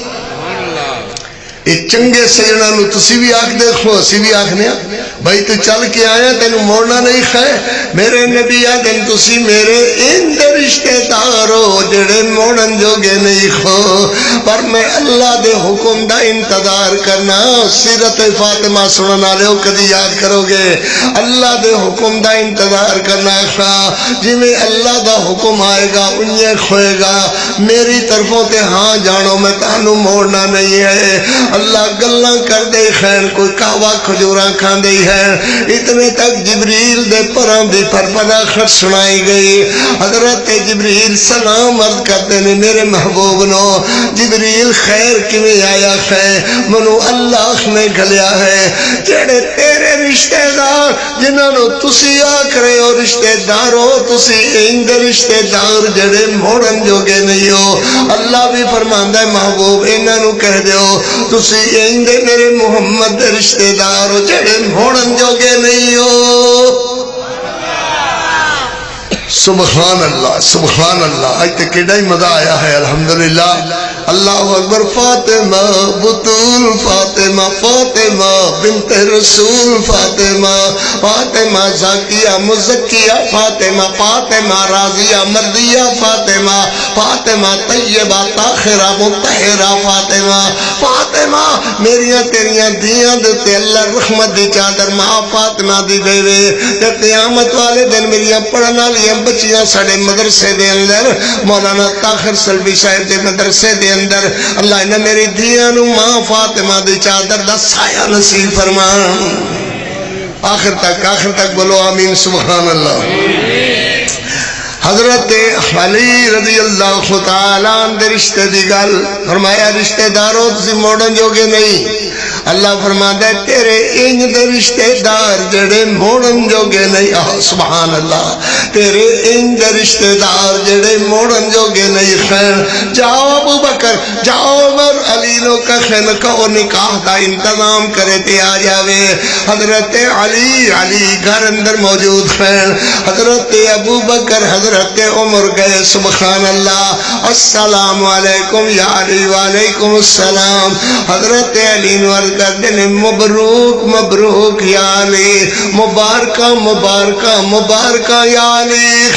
Speaker 1: ایک چنگے سجنہ نو تسی بھی آکھ دیکھو اسی بھی آکھنے بھائی تو چل کے آیا تینو موڑنا نہیں خواہ میرے نبی آدن تسی میرے ان دے رشتے دارو جڑے موڑن جوگے نہیں خو پر میں اللہ دے حکم دا انتظار کرنا سیرت فاطمہ سننا لے ہو کدی یاد کرو گے اللہ دے حکم دا انتظار کرنا خواہ جی میں اللہ دا حکم آئے گا انہیں کھوئے گا میری طرفوں تے ہاں جانو میں تانو موڑنا نہیں ہے اللہ گلہ کر دے خیر کوئی کعوہ کھجوراں کھان دے ہے اتنے تک جبریل دے پرام بھی پرپدا خط سنائی گئی حضرت جبریل سلام عرض کرتے نے میرے محبوب نو جبریل خیر کیویں آیا خیر منو اللہ نے گھلیا ہے جڑے تیرے رشتہ دار جنہاں نو تسی آکھ رہے ہو رشتہ دارو تسی ان دے رشتہ دار جڑے موڑن جوگے نہیں ہو اللہ بھی فرماندا ہے محبوب انہاں نو کہہ دیو تسی ان دے میرے محمد دے رشتہ دار جڑے موڑن جوگے نہیں ہو سبحان اللہ سبحان اللہ آج تک کیڑا ہی مزہ آیا ہے الحمدللہ اللہ اکبر فاطمہ بطول فاطمہ فاطمہ بنت رسول فاطمہ فاطمہ زاکیہ مزکیہ فاطمہ فاطمہ راضیہ مرضیہ فاطمہ فاطمہ طیبہ طاہرہ مطہرہ فاطمہ فاطمہ میریاں تیریاں دیاں دیتے اللہ رحمت دی چادر ماں فاطمہ دی دے وے قیامت والے دن میریاں پڑھنا لیاں بچیاں سڑے مدرسے دے اندر مولانا طاہر سلوی صاحب دے مدرسے دے اندر اللہ انہیں میری دیانو ماں فاطمہ دی چادر دا سایہ نصیب فرمان آخر تک بولو آمین سبحان اللہ حضرت علی رضی اللہ تعالیٰ دے رشتے دی گل فرمایا رشتے داروں تسی موڑن جوگے نہیں اللہ فرماتا ہے تیرے انج دے رشتے دار جڑے موڑن جوگے نہیں سبحان اللہ تیرے انج دے رشتے دار جڑے موڑن جوگے نہیں خیر جاؤ ابو بکر جاؤ عمر علی نو کخن کہو نکاح دا انتظام کرے تے آ جاوے حضرت علی گھر اندر موجود خیر حضرت ابو بکر حضرت عمر گئے سبحان اللہ السلام علیکم یا علی وعلیکم السلام حضرت علی نور کر دینے مبروک مبروک یا علی مبارکہ مبارکہ مبارکہ یا علی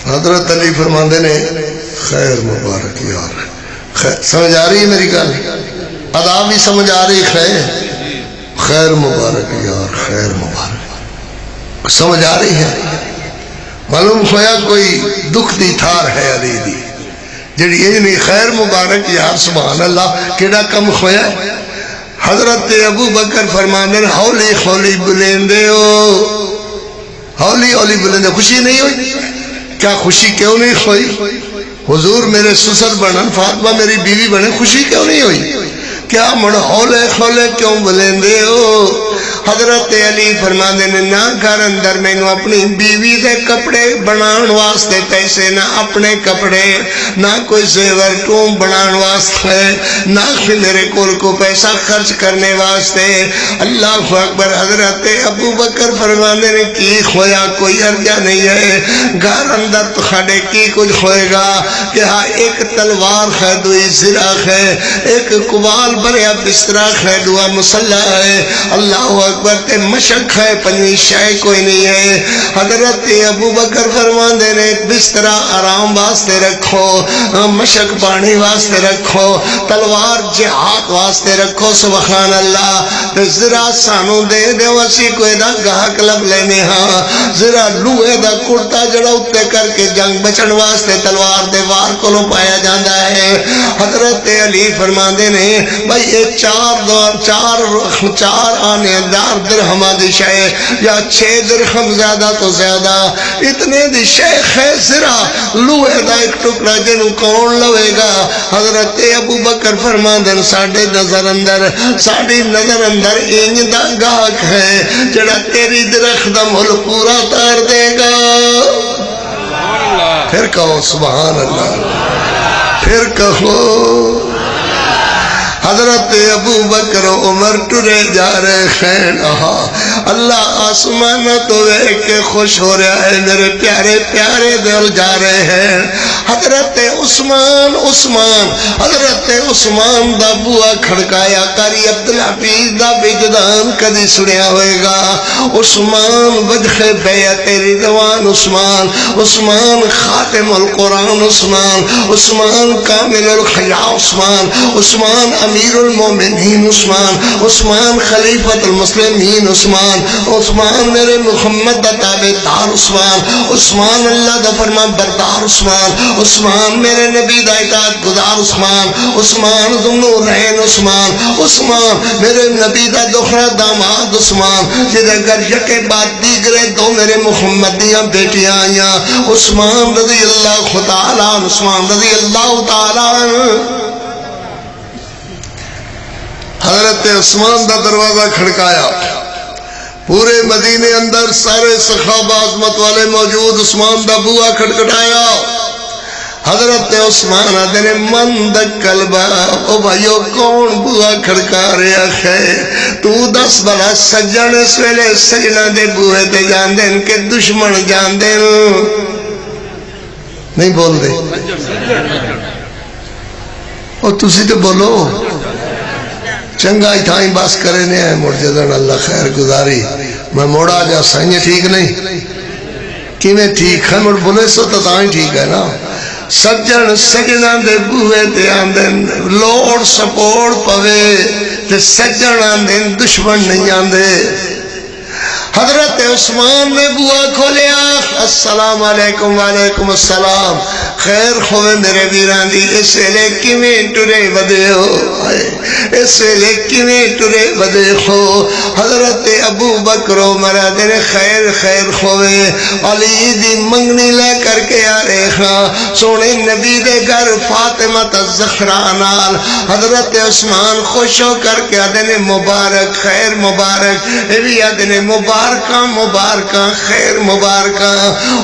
Speaker 1: حضرت علی فرمان دینے خیر مبارک یار سمجھ آ رہی ہے میری گل ادا بھی سمجھ آ رہی خیر مبارک یار خیر مبارک سمجھ آ رہی ہے معلوم ہویا کوئی دکھ دی تھار ہے علی دی جڑی یہ نہیں خیر مبارک یار سبحان اللہ کیڑا کم ہویا حضرت ابو بکر فرمانے ہولی ہولی بلندے ہو ہولی ہولی بلندے خوشی نہیں ہوئی کیا خوشی کیوں نہیں ہوئی حضور میرے سسر بنن فاطمہ میری بیوی بنے خوشی کیوں نہیں ہوئی کیا مڑ ہولے کھولے کیوں بلندے ہو حضرت علی فرماندے نے نہ گھر اندر مینوں اپنی بیوی دے کپڑے بنان واسطے پیسے، نہ اپنے کپڑے، نہ کوئی زیور ٹوم بنان واسطے، نہ میرے کول کو پیسہ خرچ کرنے واسطے۔ اللہ اکبر۔ حضرت ابو بکر فرماندے نے کی ہویا؟ کوئی عرضہ نہیں ہے، گھر اندر تو کھڑے کی کچھ ہوئے گا کہ ہاں ایک تلوار ہے، دوئی زرہ ہے، ایک قبال بھریا بسترا ہے، دعا مسلح ہے، اللہ اکبر، تے مشق ہے، پنجویں شے کوئی نہیں ہے۔ حضرت ابو بکر فرماندے نے بسترا آرام واسطے رکھو، مشق پانی واسطے رکھو، تلوار جہاد واسطے رکھو، سبحان اللہ۔ تے ذرا سانو دے دیو، اسی کوئی دا گاہک لب لینے ہاں، ذرا لوہے دا کرتا جڑا اتے کر کے جنگ بچن واسطے تلوار دے وار کولوں پایا جاندا ہے۔ حضرت علی فرماندے نے بھائی یہ چار آنے دار درہمہ دی شے یا 6 درہم زیادہ تو زیادہ اتنے دی شیخ ہے، ذرا لوہے دا ایک ٹکڑا جنوں کون لوے گا؟ حضرت ابو بکر فرماندن ساڈے نظر اندر انج دا گاہک ہے جڑا تیری درخت دا مل پورا تار دے گا۔ پھر کہو سبحان اللہ، پھر کہو۔ حضرت ابو بکر عمر ٹرے جا رہے ہیں، اللہ آسمان تو دیکھ کے خوش ہو رہا ہے، میرے پیارے پیارے دل جا رہے ہیں۔ حضرت عثمان دا بوا کھڑکایا، قاری عبدالحفیظ دا وجدان کدی سنیا ہوئے گا۔ عثمان وجہ بیعت رضوان، عثمان خاتم القرآن، عثمان کامل الحیا، عثمان امیر المومنین، عثمان خلیفۃ المسلمین، عثمان میرے محمد دا تابعدار، عثمان اللہ دا فرما بردار، عثمان میرے نبی دا اطاعت گزار، عثمان ذوالنورین، عثمان میرے نبی دا دوسرا داماد، جدے گھر یکے بعد دیگرے دو میرے محمد دیاں بیٹیاں آئیاں، عثمان رضی اللہ تعالیٰ، عثمان رضی اللہ تعالیٰ۔ حضرت عثمان دا دروازہ کھڑکایا، پورے مدینے اندر سارے صحابہ عظمت والے موجود، عثمان دا بوا کھڑکڑایا۔ حضرت عثمان آدھے مند قلبہ، او بھائیو کون بوا کھڑکا رہا ہے؟ تو دس بلا سجن اس ویلے سجنہ دے بوئے تے جان دیں کہ دشمن جان دیں، نہیں بول دے اور تسی تو بولو چنگا ہی تھائیں باس کرے نے ہیں، مڑ جدن اللہ خیر گزاری میں موڑا جا سائیں ٹھیک نہیں کی میں ٹھیک ہے، مڑ بولے سو تو تائیں ٹھیک ہے نا۔ سجن سجنہ دے بوئے تے آندن لوڑ سپوڑ پوے تے سجن آندن دشمن نہیں آندے۔ حضرت عثمان نے بوا کھولیا، السلام علیکم، وعلیکم السلام، خیر خوے میرے ویران دی، اس ویلے کیویں ٹرے ودے ہو، اس ویلے کیویں ٹرے ودے ہو؟ حضرت ابو بکر عمر دے خیر خوے، علی دی منگنی لے کر کے آ رہے ہاں، سونے نبی دے گھر فاطمہ الزہرا نال۔ حضرت عثمان خوش ہو کر کے آدھے مبارک، خیر مبارک، اے بھی آدھے مبارکاں خیر مبارکاں۔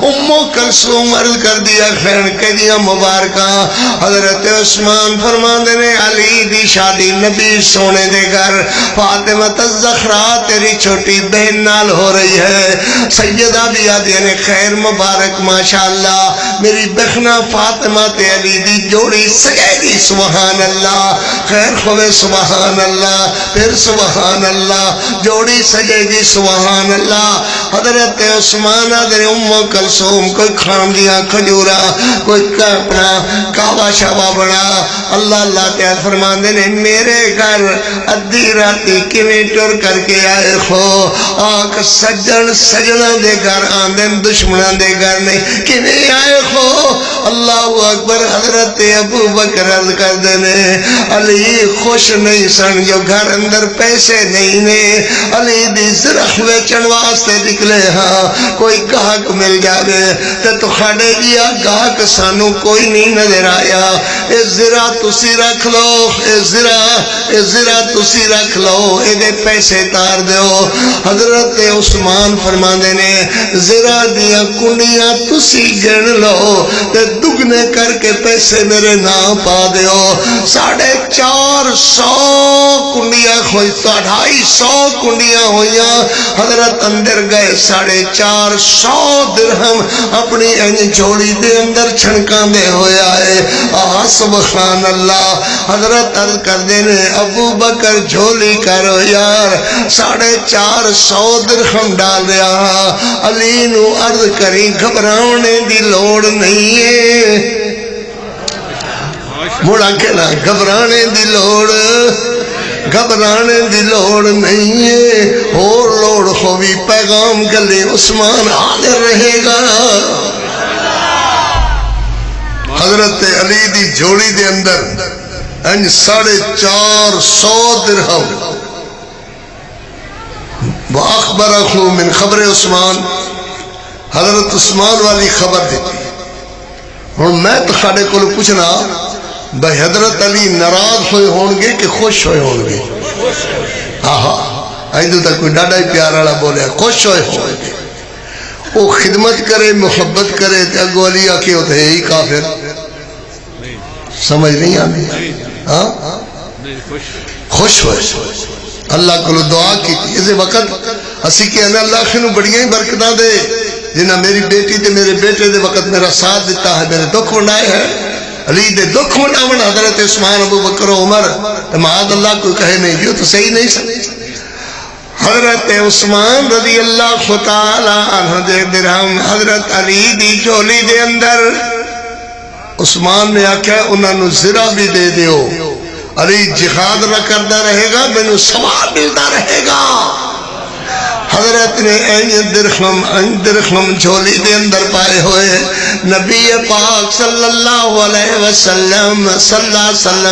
Speaker 1: امو کلثوم عرض کر دیا خیر کہ دیا مبارکاں۔ حضرت عثمان فرماندے نے علی دی شادی نبی سونے دے گھر فاطمہ الزہرا تیری چھوٹی بہن نال ہو رہی ہے۔ سیدہ بھی آدھے نے خیر مبارک، ماشاءاللہ میری بہنہ فاطمہ تے علی دی جوڑی سجائے گی، سبحان اللہ، خیر خوے سبحان اللہ، پھر سبحان اللہ، جوڑی سجے گی، سبحان اللہ۔ حضرت عثمان آدھے امو کلثوم کوئی کھان دیا کھجورا، کوئی اپنا کعبہ شعبہ بنا، اللہ اللہ تعالیٰ فرماندے نے میرے گھر ادھی راتی کیویں ٹر کر کے آئے ہو؟ آنکھ سجن سجنہ دے گھر آندن دشمنہ دے گھر نہیں کیویں آئے ہو؟ اللہ اکبر۔ حضرت ابو بکر عرض کر دینے علی خوش نہیں سن جو گھر اندر پیسے نہیں نے، علی دی زرخ ویچن ویکن واسطے نکلے ہاں کوئی گاہک مل جاوے تے تہاڈے جیا گاہک سانو کوئی نہیں نظر آیا اے زرا تسی رکھ لو اے زرا تسی رکھ لو اے دے پیسے تار دیو حضرت عثمان فرماندے نے زرا دیا کنڈیاں تسی گن لو تے دگنے کر کے پیسے میرے نام پا دیو 450 کنڈیاں ہوئی 250 کنڈیاں ہوئیاں حضرت اندر گئے 450 درہم اپنی جھولی دے اندر چھنکان دے ہویا ہے سبحان اللہ حضرت عرض کر دینے ابو بکر جھولی کرو یار 450 درہم ڈال رہا علی نو عرض کری گھبراؤنے دی لوڑ نہیں ہے مڑا کہنا گھبرانے دی لوڑ نہیں ہے اور لوڑ ہوئی پیغام گلے عثمان حاضر رہے گا حضرت علی دی جھولی دے اندر 450 درہم وَأَخْبَرَهُ من خبر عثمان حضرت عثمان والی خبر دیتی اور میں تو خاڑے کو پوچھنا بھائی حضرت علی ناراض ہوئے ہونگے کہ خوش ہوئے ہونگے ایدو تک کوئی ڈاڈا ہی پیار والا بولے خوش ہوئے ہونگے وہ خدمت کرے محبت کرے اگو علی آکے ہوتے ہیں ہی کافر سمجھ نہیں آنے خوش ہوئے اللہ کو دعا کی اسے وقت اسی کہ اللہ خنو بڑیاں ہی برکتاں دے جنہاں میری بیٹی تے میرے بیٹے دے وقت میرا ساتھ دیتا ہے میرے دکھ منائے ہیں علی دے دکھ مناون حضرت عثمان ابو بکر و عمر معاذ اللہ کوئی کہے نہیں جو تو صحیح نہیں سمجھ حضرت عثمان رضی اللہ تعالی عنہ دے درہم حضرت علی دی جھولی دے اندر عثمان نے آکھا انہاں نو زرہ بھی دے دیو علی جہاد نہ کرتا رہے گا مینوں ثواب ملتا رہے گا حضرت نے درخم جھولی دے اندر پائے ہوئے نبی پاک صلی اللہ علیہ وسلم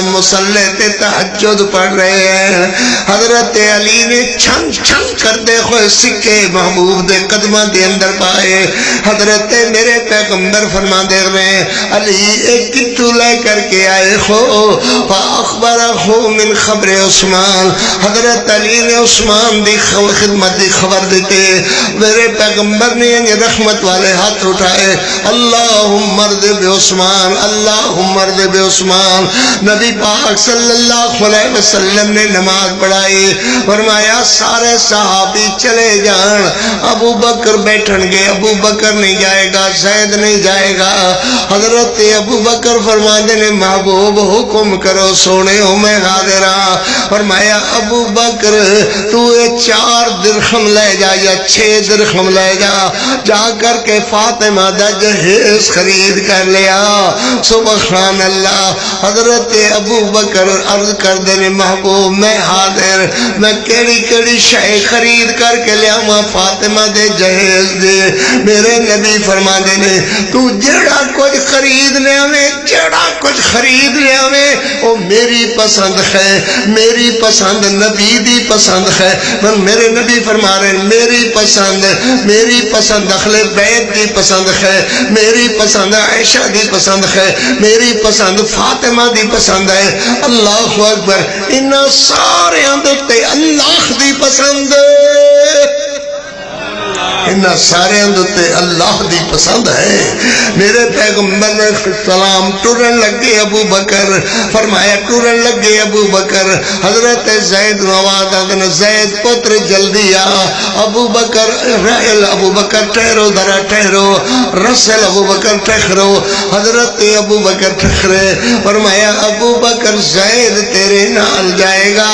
Speaker 1: مصلی تے تہجد پڑھ رہے ہیں حضرت علی نے چھن چھن کردے ہوئے سکے محبوب دے قدمہ دے اندر پائے حضرت میرے پیغمبر فرما دے رہے علی ایک کتو لے کر کے آئے ہو فاخبرہو من خبر عثمان حضرت علی نے عثمان دی خدمت دی خبر دیتے میرے پیغمبر نے یہ رحمت والے ہاتھ اٹھائے اللہم ارض بعثمان اللہم ارض بعثمان نبی پاک صلی اللہ علیہ وسلم نے نماز پڑھائی فرمایا سارے صحابی چلے جان ابو بکر بیٹھن گے ابو بکر نہیں جائے گا زید نہیں جائے گا حضرت ابو بکر فرما دینے محبوب حکم کرو سونے ہو میں حاضرہ فرمایا ابو بکر تو 4 درہم لے جا یا 6 درہم لے جا کر کے فاطمہ دا جہیز خرید کر لیا سبحان اللہ حضرت ابو بکر عرض کر دینے محبوب میں حاضر میں کیڑی شے خرید کر کے لیا ماں فاطمہ دے جہیز دے میرے نبی فرما دینے تو جڑا کچھ خرید لیا میں وہ میری پسند ہے میری پسند نبی دی پسند ہے میرے نبی فرما رہے میری پسند اہل بیت دی پسند ہے میری پسند عائشہ دی پسند ہے میری پسند فاطمہ دی پسند ہے اللہ اکبر انہاں سارے اندر اللہ دی پسند انہاں سارے اندر اللہ دی پسند ہے میرے پیغمبر نے سلام ٹرن لگے ابو بکر فرمایا ٹرن لگے ابو بکر حضرت زید نواز آدن زید پتر جلدی ابو بکر رحل ابو بکر ٹھہرو ذرا ٹھہرو رسل ابو بکر ٹھہرو حضرت ابو بکر ٹھہرے فرمایا ابو بکر زید تیرے نال جائے گا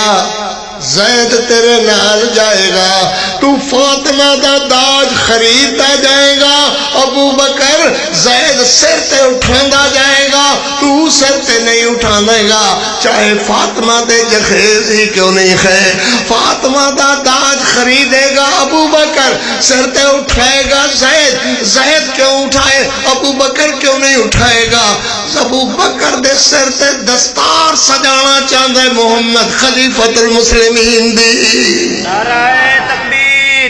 Speaker 1: زید تیرے نال جائے گا تو فاطمہ دا داج خریدتا جائے گا ابو بکر زید سر تے اٹھاندا جائے گا تو سر تے نہیں اٹھاندے گا چاہے فاطمہ دے جہیز ہی کیوں نہیں ہے فاطمہ دا داج خریدے گا ابو بکر سر تے اٹھائے گا زید کیوں اٹھائے ابو بکر کیوں نہیں اٹھائے گا ابو بکر دے سر تے دستار سجانا چاہتا ہے محمد خلیفۃ المسلمین دی
Speaker 2: نعرہ تکبیر